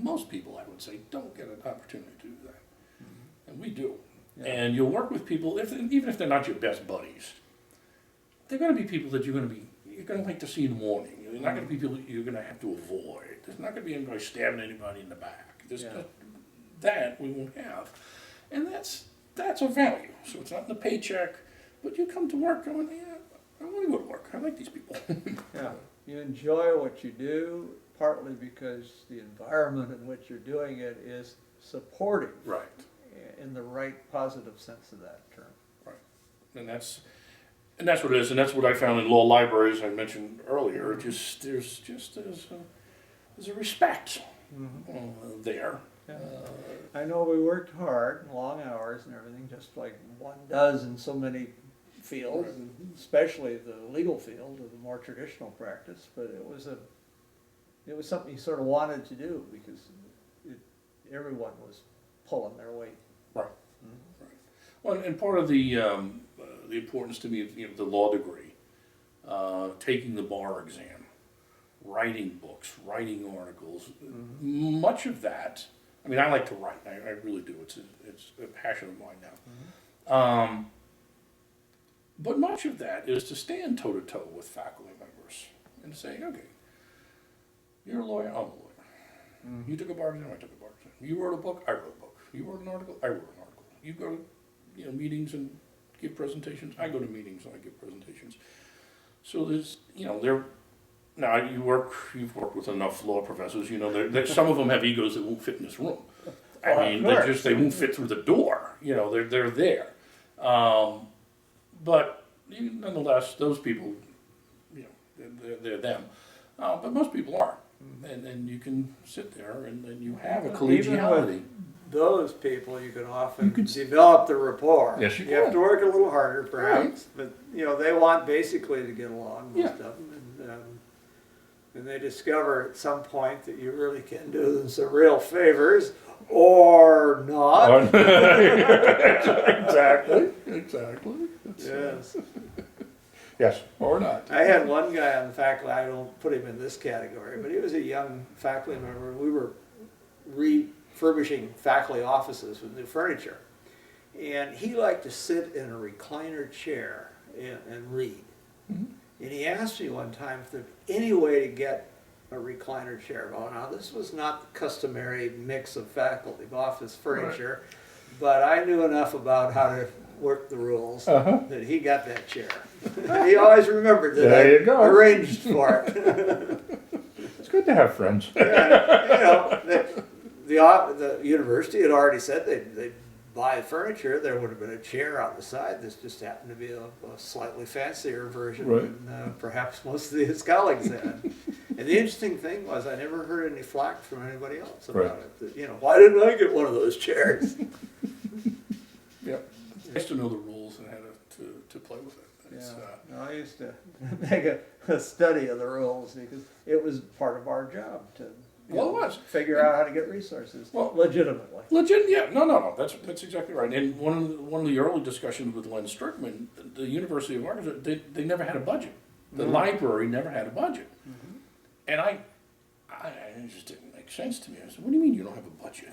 most people, I would say, don't get an opportunity to do that. Mm-hmm. And we do. Yeah. And you'll work with people, even if they're not your best buddies, they're going to be people that you're going to like to see in the morning. They're not going to be people that you're going to have to avoid. There's not going to be anybody stabbing anybody in the back. That we won't have. And that's a value. So it's not in the paycheck, but you come to work going, yeah, I want to go to work. I like these people. Yeah, you enjoy what you do, partly because the environment in which you're doing it is supportive. Right. In the right positive sense of that term. Right. And that's what it is, and that's what I found in law libraries I mentioned earlier. There's a respect there. Yeah. I know we worked hard, long hours and everything, just like one does in so many fields, and especially the legal field of the more traditional practice. But it was something you sort of wanted to do because everyone was pulling their weight. Right. Right. Well, and part of the importance to me of the law degree, taking the bar exam, writing books, writing articles, much of that. I mean, I like to write. I really do. It's a passion of mine now. But much of that is to stand toe to toe with faculty members and say, okay, you're a lawyer, I'm a lawyer. You took a bar exam, I took a bar exam. You wrote a book, I wrote a book. You wrote an article, I wrote an article. You go to meetings and give presentations, I go to meetings and I give presentations. So there's, now you've worked with enough law professors, some of them have egos that won't fit in this room. I mean, they won't fit through the door. They're there. But nonetheless, those people, they're them. But most people aren't. And you can sit there and you have a collegiality. Those people, you can often develop the rapport. Yes, you have can. to work a little harder, perhaps, Right. but they want basically to get along, most Yeah. of them, and they discover at some point that you really can do them some real favors, or not. Exactly. Yes. Yes, or not. I had one guy on the faculty, I don't put him in this category, but he was a young faculty member. We were refurbishing faculty offices with new furniture. And he liked to sit in a recliner chair and read. And he asked me one time if there was any way to get a recliner chair. Well, now this was not the customary mix of faculty office furniture, but I knew enough about how to work the rules that he got that chair. He always remembered that There you go. arranged for it. It's good to have friends. The university had already said they'd buy furniture. There would have been a chair on the side. This just happened to be a slightly fancier version than perhaps most of his colleagues had. And the interesting thing was I never heard any flack from anybody else about it. That, why didn't I get one of those chairs? Yep. I used to know the rules and how to play with it. I used to make a study of the rules because it was part of our job to figure out how to get resources legitimately. Yeah, no. That's exactly right. And one of the early discussions with Len Strickman, the University of Arkansas, they never had a budget. The library never had a budget, and I it just didn't make sense to me. I said, "What do you mean you don't have a budget?"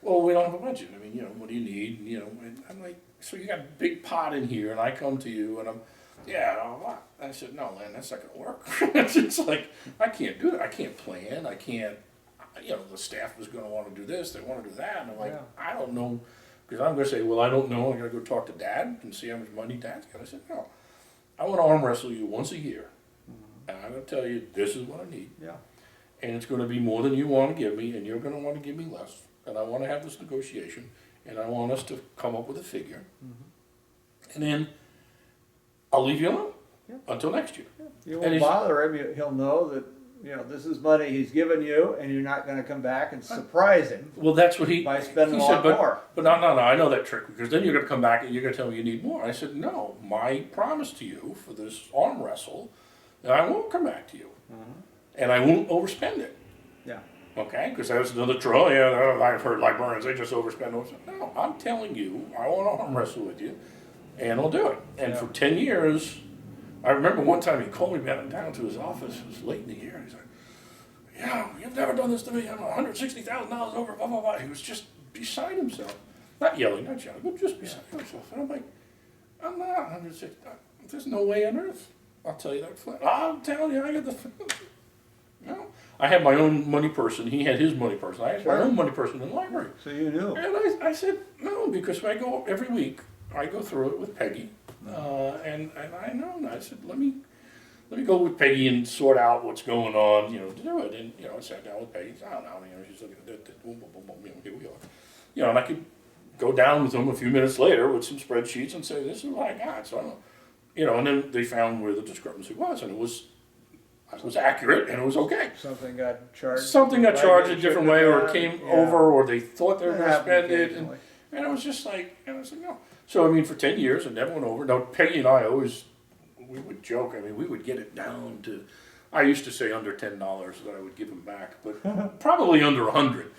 Well, we don't have a budget. I mean, what do you need? And I'm like, so you got a big pot in here, and I come to you, and I said, no, Len, that's not going to work. It's like, I can't do it. I can't plan. I can't, the staff was going to want to do this. They want to do that. And I'm like, I don't know. Because I'm going to say, well, I don't know. I'm going to go talk to Dad and see how much money Dad's got. I said, no. I want to arm wrestle you once a year. and I'm going to tell you, this is what I need. Yeah. And it's going to be more than you want to give me, and you're going to want to give me less. And I want to have this negotiation, and I want us to come up with a figure. And then I'll leave you alone until next year. You And won't bother him. He'll know that, this is money he's given you, and you're not going to come back and surprise him Well, that's what he by spending he a lot said, more. But no, I know that trick, because then you're going to come back and you're going to tell me you need more. I said, no, my promise to you for this arm wrestle, that I won't come back to you. And I won't overspend it. Yeah. Okay, because that's another troll. Yeah, I've heard librarians, they just overspend. No, I'm telling you, I want to arm wrestle with you, and I'll do it. And for 10 years, I remember one time he called me down to his office. It was late in the year. And he's like, you've never done this to me. I'm $160,000 over, blah, blah, blah. He was just beside himself. Not yelling, not shouting, but just beside himself. And I'm like, I'm not 160. There's no way on earth. I'll tell you that flat. I'm telling you, I got the... No. I had my own money person. He had his money person. I had my own money person in the library. So you knew. And I said, no, because I go every week, I go through it with Peggy. And I know, and I said, let me go with Peggy and sort out what's going on, to do it. And, I sat down with Peggy. I don't know, she's looking at that, boom, boom, boom, boom, here we are. And I could go down with them a few minutes later with some spreadsheets and say, this is what I got. So I don't, and then they found where the discrepancy was, and it was accurate, and it was okay. Something got charged. Something got charged a different way, or it came over, or they thought they were going to spend it, and it was just like, I was like, no. So, for 10 years, it never went over. Now, Peggy and I we would joke, we would get it down to, I used to say under $10 that I would give them back, but probably under 100.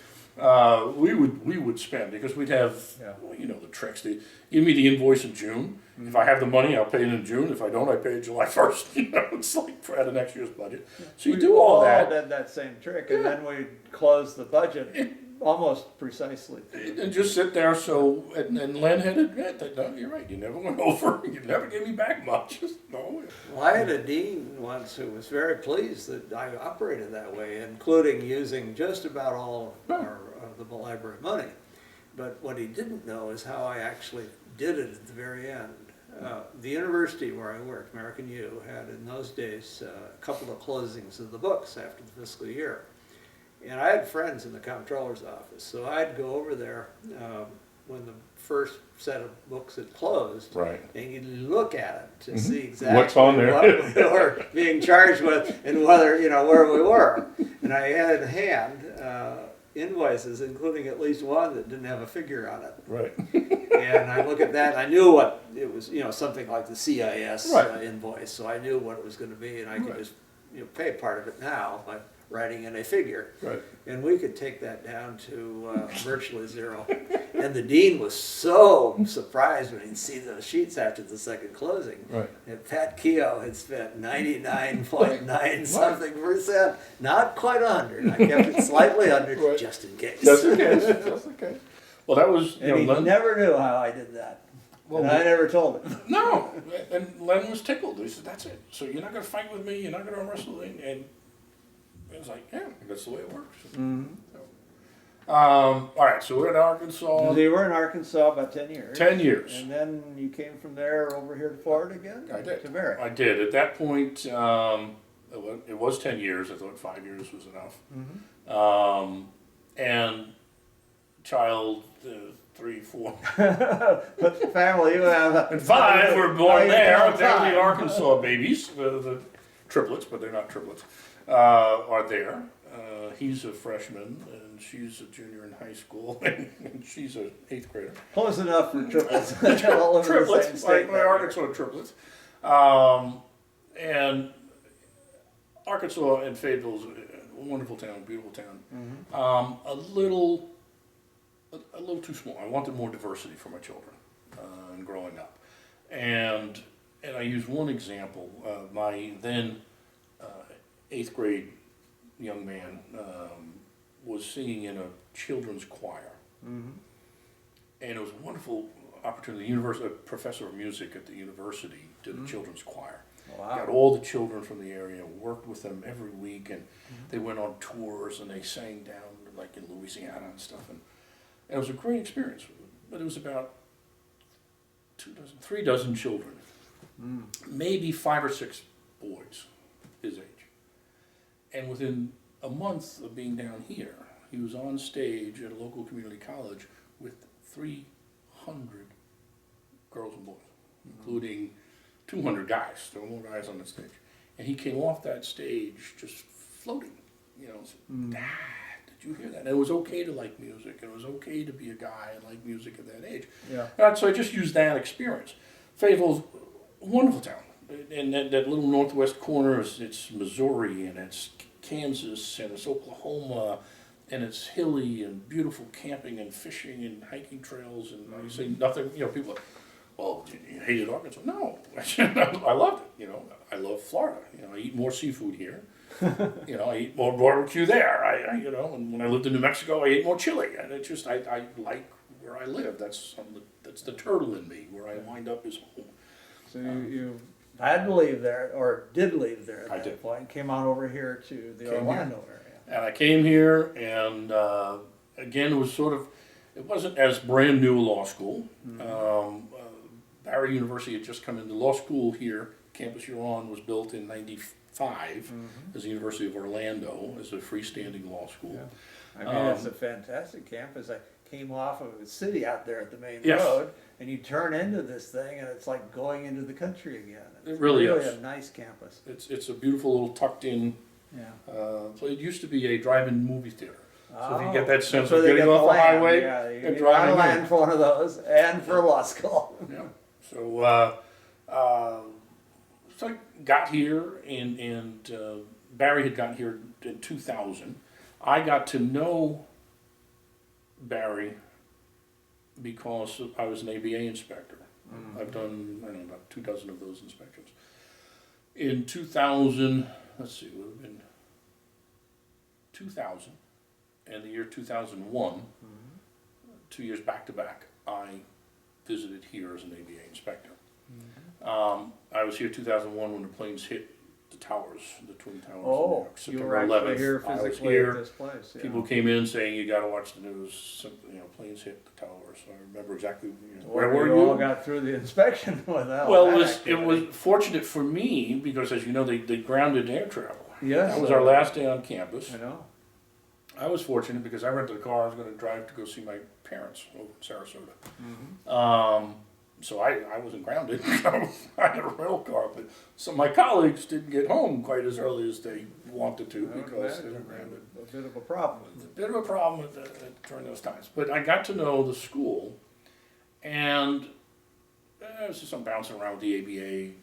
We would spend, because we'd have, the tricks. They give me the invoice in June. If I have the money, I'll pay it in June. If I don't, I pay it July 1st. It's like for the next year's budget. So you do all that. Did that same trick, and then we closed the budget almost precisely. And just sit there. So, and Len had admit that, no, you're right. You never went over. You never gave me back much. No. Well, I had a dean once who was very pleased that I operated that way, including using just about all of the library money. But what he didn't know is how I actually did it at the very end. The university where I worked, American U, had in those days a couple of closings of the books after the fiscal year. And I had friends in the comptroller's office, so I'd go over there when the first set of books had closed, and you'd look at it to see exactly what's on there, what we were being charged with, and whether, where we were. And I had in hand invoices, including at least one that didn't have a figure on it. Right. And I look at that, I knew what it was, something like the CIS invoice, so I knew what it was going to be, and I could just pay part of it now by writing in a figure. Right. And we could take that down to virtually zero. And the dean was so surprised when he'd see those sheets after the second closing. Right. And Pat Keogh had spent 99.9 something percent, not quite 100. I kept it slightly under, just in case. Just in case. Just in case. Well, that was, and he never knew how I did that. Well, and I never told him. No. And Len was tickled. He said, that's it. So you're not going to fight with me. You're not going to wrestle. And it was like, yeah, that's the way it works. All right, so we're in Arkansas. So you were in Arkansas about 10 years. 10 years. And then you came from there over here to Florida again? I did. To Barry. I did. At that point, it was 10 years. I thought 5 years was enough. And child 3, 4. But family, you have... And 5 were born there. They're the Arkansas babies, the triplets, but they're not triplets, are there. He's a freshman, and she's a junior in high school, and she's an 8th grader. Close enough for triplets. All over Triplets, the same state. like Arkansas triplets. And Arkansas and Fayetteville's a wonderful town, beautiful town. A little too small. I wanted more diversity for my children and growing up. And I use one example. My then 8th grade young man was singing in a children's choir. And it was a wonderful opportunity. A professor of music at the university did a children's choir. Wow. Got all the children from the area, worked with them every week, and they went on tours and they sang down like in Louisiana and stuff. And it was a great experience. But it was about 3 dozen children, maybe 5 or 6 boys. his age. And within a month of being down here, he was on stage at a local community college with 300 girls and boys, including 200 guys. There were more guys on the stage. And he came off that stage just floating, you know. Dad, did you hear that? And it was okay to like music. And it was okay to be a guy and like music at that age. Yeah. And so I just used that experience. Fayetteville's a wonderful town. And that little northwest corner, it's Missouri, and it's Kansas, and it's Oklahoma, and it's hilly and beautiful camping and fishing and hiking trails. And I say nothing, you know, people are, well, you hated Arkansas? No, I loved it. You know, I love Florida. You know, I eat more seafood here. You know, I eat more barbecue there. I you know, and when I lived in New Mexico, I ate more chili. And it just, I like where I live. That's the turtle in me. Where I wind up is home. So you had to leave there, or did leave there at I that did. point, came on over here to the Came Orlando area. And I came here, and again, it was sort of, it wasn't as brand new a law school. Barry University had just come into law school here. Campus you're on was built in '95 as the University of Orlando, as a freestanding law school. Yeah. I mean, it's a fantastic campus. I came off of a city out there at the main Yes. road, and you turn into this thing, and it's like going into the country again. It's It really is. a nice campus. It's a beautiful little tucked in. Yeah. So it used to be a drive-in movie theater. So if you Oh, get that sense so of they getting get off the land. highway Yeah, you and get on driving land in. for one of those, and for law school. Yeah. So so I got here, and Barry had gotten here in 2000. I got to know Barry because I was an ABA inspector. I've done, I don't know, about 24 of those inspections. In 2000, let's see, it would have been 2000 and the year 2001, 2 years back to back, I visited here as an ABA inspector. I was here 2001 when the planes hit the towers, the Twin Towers. in New Oh, York, you September were actually 11th. here I was physically here. at this place. Yeah. People came in saying, "You got to watch the news." You know, planes hit the towers. So I remember exactly. You know, where were you all you? got through the inspection without Well, that it activity. was fortunate for me because, as you know, they grounded air travel. Yes. That was our last day on campus. I know. I was fortunate because I rented a car. I was going to drive to go see my parents over in Sarasota. So I wasn't grounded. I had a rental car, but some of my colleagues didn't get home quite as early as they wanted to because they were grounded. A bit of a problem. It's a bit of a problem during those times. But I got to know the school, and there was just some bouncing around with the ABA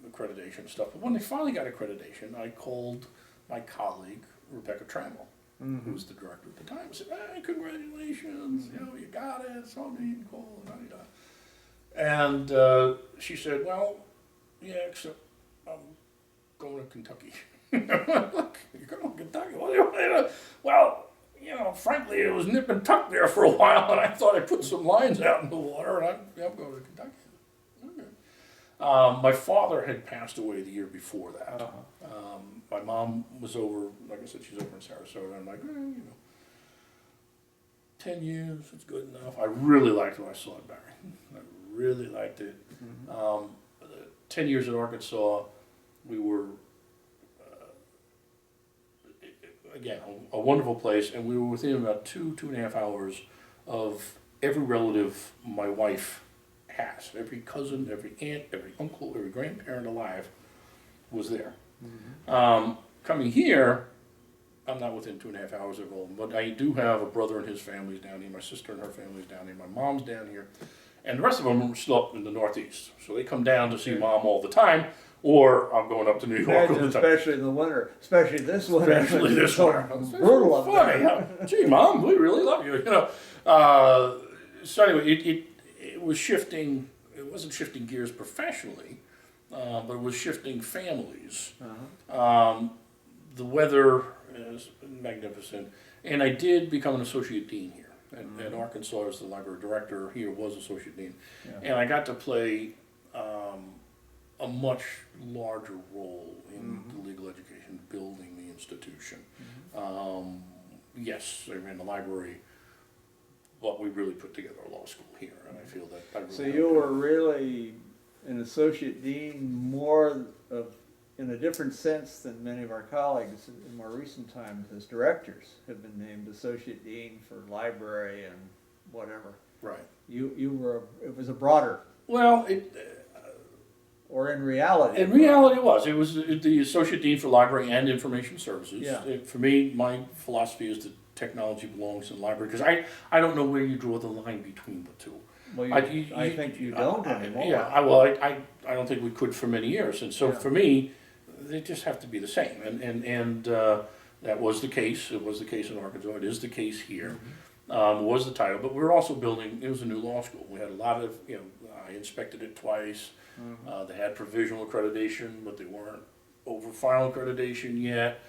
accreditation stuff. But when they finally got accreditation, I called my colleague, Rebecca Trammell, who was the director at the time. I said, "Hey, congratulations, you know, you got it, it's all neat and cool." And she said, "Well, yeah, except I'm going to Kentucky." Look, you're going to Kentucky? What do you want? Well, you know, frankly, it was nip and tuck there for a while, and I thought I'd put some lines out in the water, and I'm going to Kentucky. Okay. My father had passed away the year before that. My mom was over, like I said, she's over in Sarasota. I'm like, you know, 10 years, it's good enough. I really liked what I saw at Barry. I really liked it. 10 years in Arkansas, we were, again, a wonderful place, and we were within about 2.5 hours of every relative my wife has. Every cousin, every aunt, every uncle, every grandparent alive was there. Coming here, I'm not within 2.5 hours of all of them, but I do have a brother and his family's down here, my sister and her family's down here, my mom's down here, and the rest of them are still up in the Northeast. So they come down to see mom all the time, or I'm going up to New York all the time. Especially in the winter, especially this winter. Especially this winter. Brutal up Funny, there. huh? Gee, Mom, we really love you. You know. So anyway, it was shifting. It wasn't shifting gears professionally, but it was shifting families. The weather is magnificent, and I did become an associate dean here at Arkansas as the library director. Here was associate dean, and I got to play a much larger role in the legal education, building the institution. Yes, I ran the library, but we really put together a law school here, and I feel that I really So you were really an associate dean more of in a different sense than many of our colleagues in more recent times, as directors have been named associate dean for library and whatever. Right. You were, it was a broader, Well, or in reality. in reality it was the associate dean for library and information services. Yeah. For me, my philosophy is that technology belongs in the library, because I don't know where you draw the line between the two. Well, I think you don't anymore. Yeah, I don't think we could for many years, and so Yeah. for me, they just have to be the same, and that was the case. It was the case in Arkansas. It is the case here. Was the title, but we were also building. It was a new law school. We had a lot of, I inspected it twice. They had provisional accreditation, but they weren't over final accreditation yet.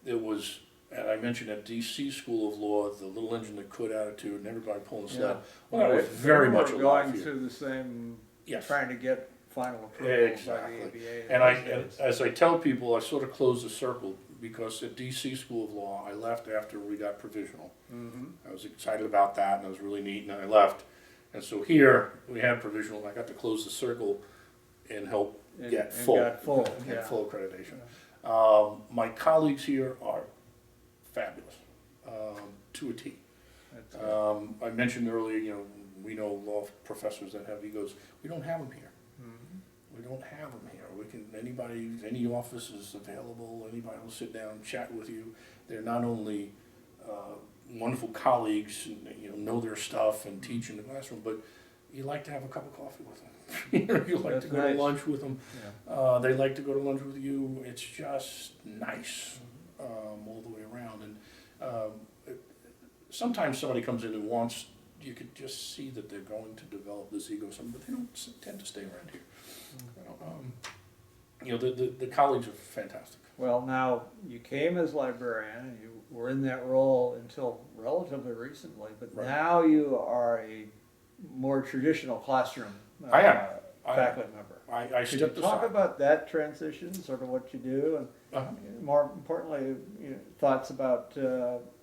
It was. And I mentioned at DC School of Law, the little engine that could attitude and everybody pulling sled. Well, that was very much They were alive going here. through the same, Yes. trying to get final approval Exactly. by the ABA. And as I tell people, I sort of close the circle, because at DC School of Law, I left after we got provisional. I was excited about that, and it was really neat, and I left. And so here, we had provisional, and I got to close the circle and help get full. Got full, Get yeah. full accreditation. My colleagues here are fabulous, to a T. That's good. I mentioned earlier, we know law professors that have egos. We don't have them here. We don't have them here. We can, any office is available. Anybody will sit down and chat with you. They're not only wonderful colleagues, and, know their stuff and teach in the classroom, but you like to have a cup of coffee with them. You like That's to go nice. to lunch with them. Yeah. They like to go to lunch with you. It's just nice all the way around. And sometimes somebody comes in and wants, you could just see that they're going to develop this ego, but they don't tend to stay around here. The colleagues are fantastic. Well, now, you came as librarian, and you were in that role until relatively recently, but Right. now you are a more traditional classroom I am. faculty member. I Could you stepped talk aside. about that transition, sort of what you do, and Uh-huh. more importantly, thoughts about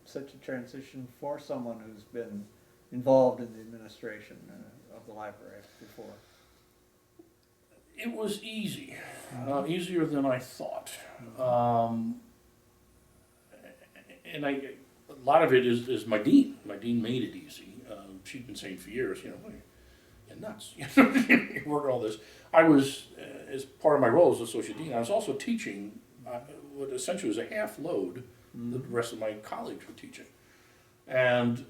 such a transition for someone who's been involved in the administration of the library before? It was easy, easier than I thought. And a lot of it is my dean. My dean made it easy. She'd been saying for years, you're nuts. You're working all this. I was, as part of my role as associate dean, I was also teaching what essentially was a half load that the rest of my colleagues were teaching. And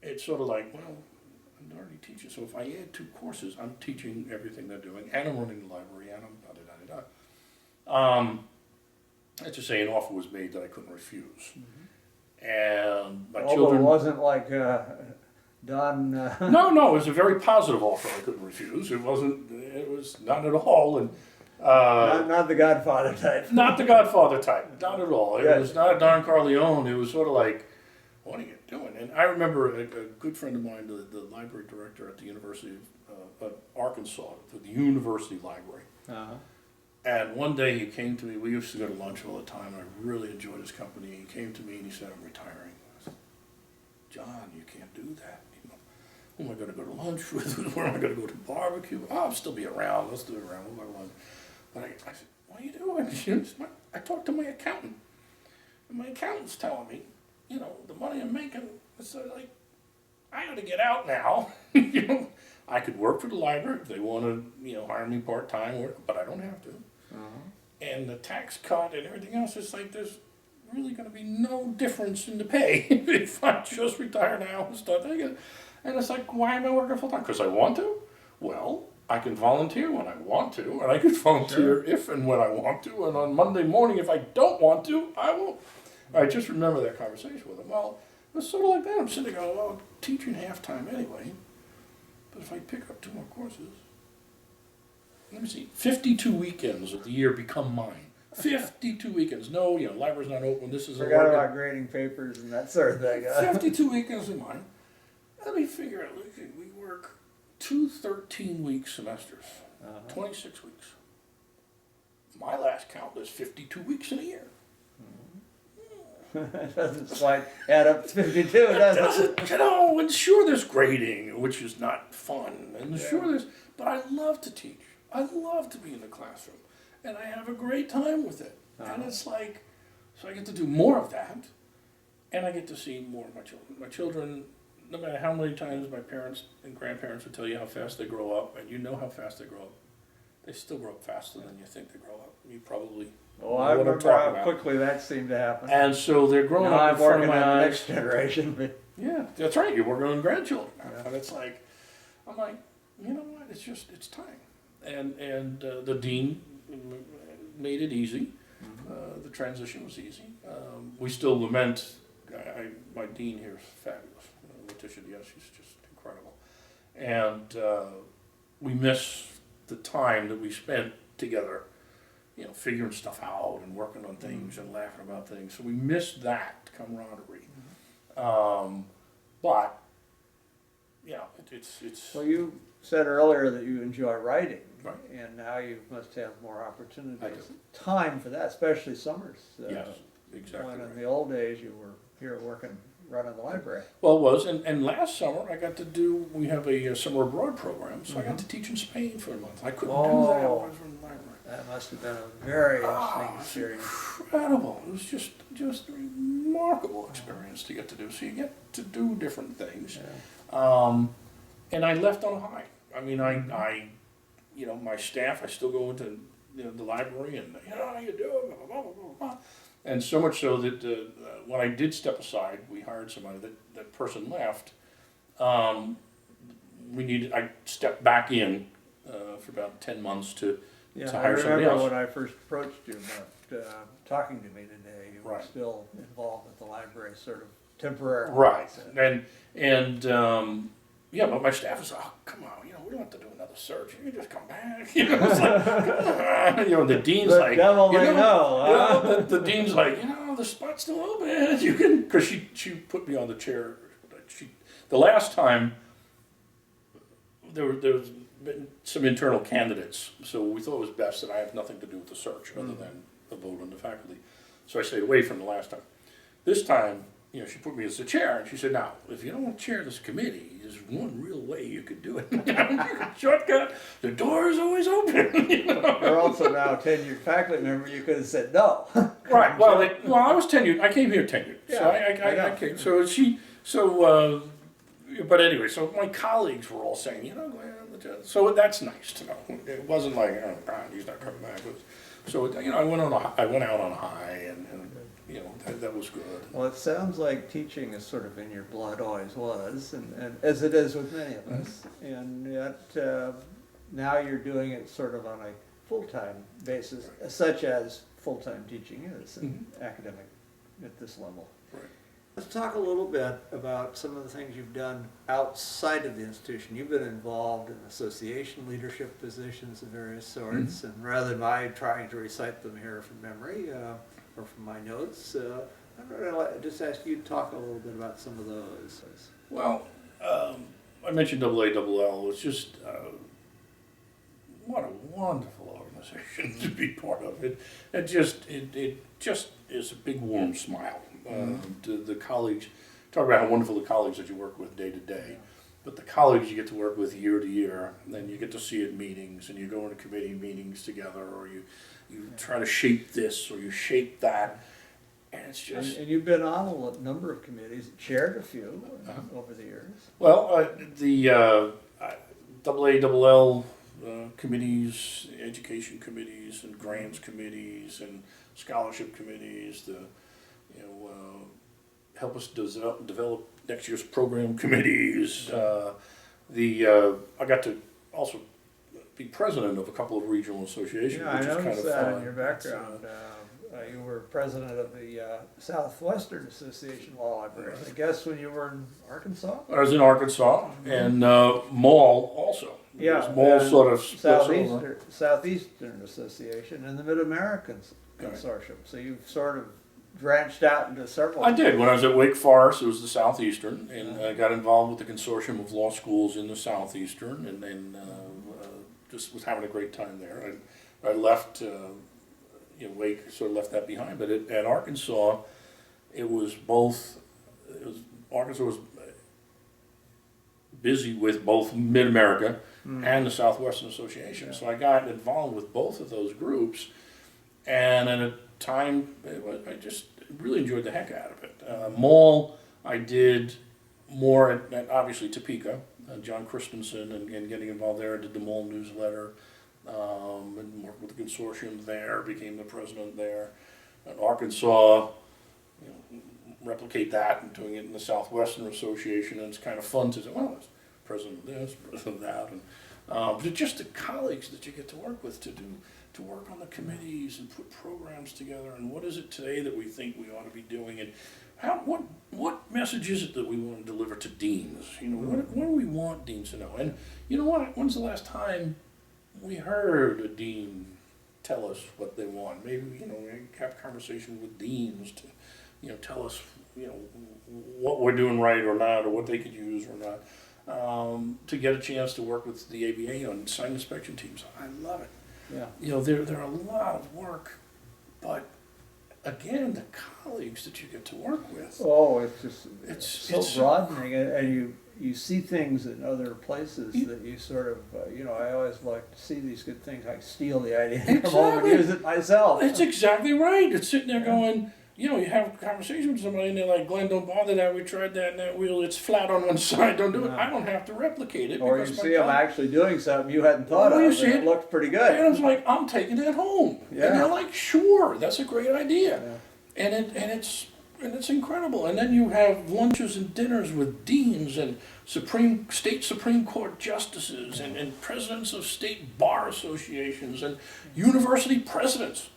it's sort of like, well, I'm already teaching, so if I add 2 courses, I'm teaching everything they're doing, and I'm running the library, and I'm da-da-da-da-da. Let's just say an offer was made that I couldn't refuse. And my Although children... it wasn't like done. No, it was a very positive offer I couldn't refuse. It was not at all, and... not the Godfather type. Not the Godfather type, not at all. It Yes. was not a Don Corleone. It was sort of like, what are you doing? And I remember a good friend of mine, the library director at the University of Arkansas, for the University Library. Uh-huh. And one day he came to me. We used to go to lunch all the time. I really enjoyed his company. He came to me and he said, "I'm retiring." I said, "John, you can't do that. Who am I going to go to lunch with? Where am I going to go to barbecue? Oh, I'll still be around. Let's do it around. We'll go to lunch." But I said, "What are you doing?" I talked to my accountant. And my accountant's telling me, the money I'm making, it's like, I got to get out now. I could work for the library if they want to, hire me part-time, but I don't have to. And the tax cut and everything else, it's like there's really going to be no difference in the pay if I just retire now and start thinking. And it's like, why am I working full-time? Because I want to? Well, I can volunteer when I want to, and I can volunteer if and when I want to, and on Monday morning, if I don't want to, I won't. I just remember that conversation with him. Well, it was sort of like that. I'm sitting there going, well, I'm teaching half-time anyway, but if I pick up 2 more courses, let me see, 52 weekends of the year become mine. 52 weekends. No, library's not open. This is Forgot about grading papers and that sort of thing. 52 weekends of mine. Let me figure out. Look, we work 2 13-week semesters, 26 weeks. My last count is 52 weeks in a year. It doesn't quite add up to 52, does it? And sure there's grading, which is not fun, and sure there's, but I love to teach. I love to be in the classroom, and I have a great time with it. And it's like, so I get to do more of that, and I get to see more of my children. My children, no matter how many times my parents and grandparents would tell you how fast they grow up, and you know how fast they grow up, they still grow up faster than you think they grow up. You probably Well, know I what I'm remember talking how about. quickly that seemed to happen. And so they're growing Now up I'm in front working of on my the eyes. next generation. But Yeah, that's right. You're working on grandchildren, and it's like, I'm like, you know what? It's time. And the dean made it easy. The transition was easy. We still lament. My dean here is fabulous, Letitia. Yes, she's just incredible. And we miss the time that we spent together, figuring stuff out and working on things and laughing about things. So we miss that camaraderie. But it's well, you said earlier that you enjoy writing, Right. and now you must have more opportunities. I do. Time for that, especially summers. yes, exactly. When Right. in the old days you were here working, running the library. Well, it was, and last summer I got to do. We have a summer abroad program, so I got to teach in Spain for a month. I couldn't do that when I was in the library. That must have been a very interesting experience. Incredible! It was just a remarkable experience to get to do. So you get to do different things, and I left on a high. I mean, I my staff. I still go into the library, and how you doing? Blah, blah, blah, blah, blah. And so much so that when I did step aside, we hired somebody. That person left. I stepped back in for about 10 months to Yeah, to I hire somebody remember else. when I first approached you about talking to me today. You were Right. still involved with the library, sort of temporarily. Right, and yeah, but my staff was like, oh, come on, we don't have to do another search. You can just come back. It's like, come on. The dean's The like, devil may know, huh? the dean's like, the spot's still open. You can, because she put me on the chair. The last time there was been some internal candidates, so we thought it was best that I have nothing to do with the search other than a vote on the faculty. So I stayed away from the last time. This time, she put me as the chair, and she said, now, if you don't want to chair this committee, there's one real way you could do it. You can shortcut. The door is always open. You're also now a tenured faculty member. You could have said no. Right. Well, I was tenured. I came here tenured. So Yeah, I came. But anyway, so my colleagues were all saying, Glen, so that's nice to know. It wasn't like, oh God, he's not coming back. So I went out on a high, and that was good. Well, it sounds like teaching is sort of in your blood, always was, and as it is with many of us. And yet now you're doing it sort of on a full-time basis, such as full-time teaching is in academic at this level. Right. Let's talk a little bit about some of the things you've done outside of the institution. You've been involved in association leadership positions of various sorts, and rather than my trying to recite them here from memory or from my notes, I'm going to just ask you to talk a little bit about some of those. Well, I mentioned AALL. It's just what a wonderful organization to be part of. It just is a big warm smile. To the colleagues, talk about how wonderful the colleagues that you work with day to day, but the colleagues you get to work with year to year, and then you get to see at meetings, and you go into committee meetings together, or you try to shape this or you shape that, and it's just. And you've been on a number of committees, chaired a few over the years. Well, the AALL committees, education committees, and grants committees, and scholarship committees, help us develop next year's program committees. I got to also be president of a couple of regional associations, Yeah, I which is kind noticed of that fun. in your background. You were president of the Southwestern Association Law Libraries. I guess when you were in Arkansas? I was in Arkansas, and Mall also. Yeah, Because Mall and sort of splits over. Southeastern Association and the Mid-American Right. Consortium. So you've sort of branched out into several. I did. When I was at Wake Forest, it was the Southeastern, and I got involved with the consortium of law schools in the Southeastern, and then just was having a great time there. I left, Wake sort of left that behind, but at Arkansas, Arkansas was busy with both Mid-America and the Southwestern Association. So I got involved with both of those groups, and at a time, I just really enjoyed the heck out of it. Mall, I did more at obviously Topeka, John Christensen, and getting involved there. I did the Mall newsletter, and worked with the consortium there, became the president there. In Arkansas, replicate that and doing it in the Southwestern Association, and it's kind of fun to say, well, it's president of this, president of that, and but just the colleagues that you get to work with to work on the committees and put programs together, and what is it today that we think we ought to be doing, and what message is it that we want to deliver to deans? What do we want deans to know? And you know what? When's the last time we heard a dean tell us what they want? Maybe we have a conversation with deans to tell us what we're doing right or not, or what they could use or not, to get a chance to work with the ABA on site inspection teams. I love it. Yeah. They're a lot of work, but again, the colleagues that you get to work with. Oh, it's just It's so broadening, and you see things in other places that you sort of, I always like to see these good things. I steal the idea and come home and use it myself. It's exactly right. It's sitting there going, you have a conversation with somebody and they're like, Glenn, don't bother that. We tried that and that wheel. It's flat on one side. Don't do it. No. I don't have to replicate it. Or you because see them actually doing something you hadn't thought Oh, of, you and see it it. looked pretty And I good. was like, I'm taking it home. Yeah. And they're like, sure, that's a great idea. Yeah. And it's incredible. And then you have lunches and dinners with deans and state Supreme Court justices and presidents of state bar associations and university presidents.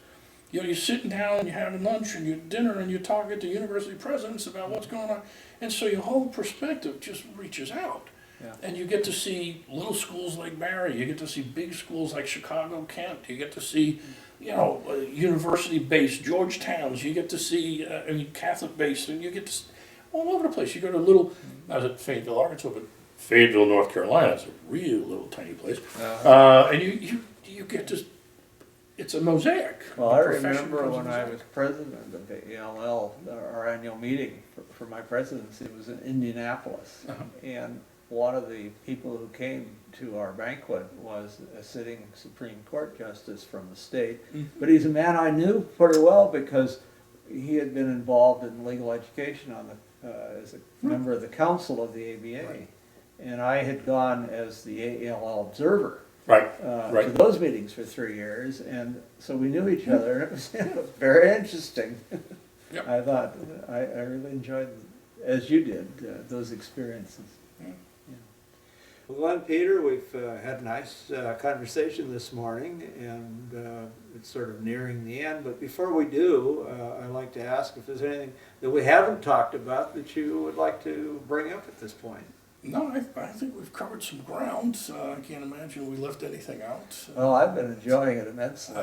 You're sitting down and you're having lunch and you're dinner and you're talking to university presidents about what's going on. And so your whole perspective just reaches out. Yeah. And you get to see little schools like Barry, you get to see big schools like Chicago, Kent, you get to see, university-based Georgetowns, you get to see, Catholic-based, and you get to see all over the place. You go to I was at Fayetteville, Arkansas, but Fayetteville, North Carolina is a real little tiny place. And you get to, it's a mosaic. Well, I Profession remember becomes a when I mosaic. was president of the ELL, our annual meeting for my presidency was in Indianapolis. And one of the people who came to our banquet was a sitting Supreme Court justice from the state. But he's a man I knew pretty well because he had been involved in legal education as a member of the council of the ABA. Right. And I had gone as the ALL observer Right, to right. those meetings for 3 years, and so we knew each other, and it was very interesting. Yep. I thought, I really enjoyed, as you did, those experiences. Well, Glenn, Peter, we've had a nice conversation this morning, and it's sort of nearing the end. But before we do, I'd like to ask if there's anything that we haven't talked about that you would like to bring up at this point. No, I think we've covered some ground. I can't imagine we left anything out. Well, I've been enjoying it immensely.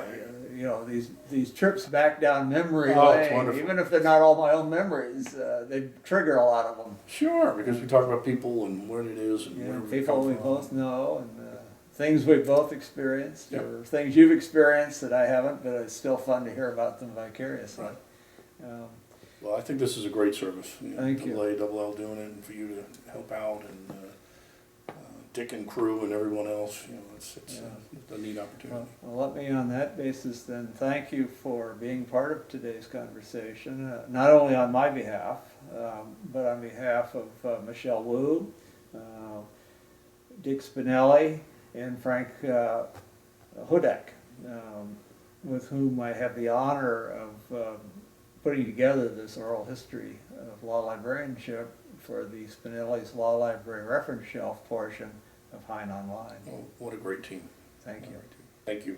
These trips back down memory Oh, it's lane, wonderful. even if they're not all my own memories, they trigger a lot of them. Sure, because we talk about people and what it is and where we People come we from. both know, and things we've both experienced, Yep. or things you've experienced that I haven't, but it's still fun to hear about them vicariously. Well, I think this is a great service. Thank you. Double L doing it, and for you to help out, and Dick and crew and everyone else. It's a neat opportunity. Well, let me on that basis then thank you for being part of today's conversation, not only on my behalf, but on behalf of Michelle Wu, Dick Spinelli, and Frank Hudak, with whom I have the honor of putting together this oral history of law librarianship for the Spinelli's Law Library Reference Shelf portion of Hein Online. Oh, what a great team. Thank you. Thank you.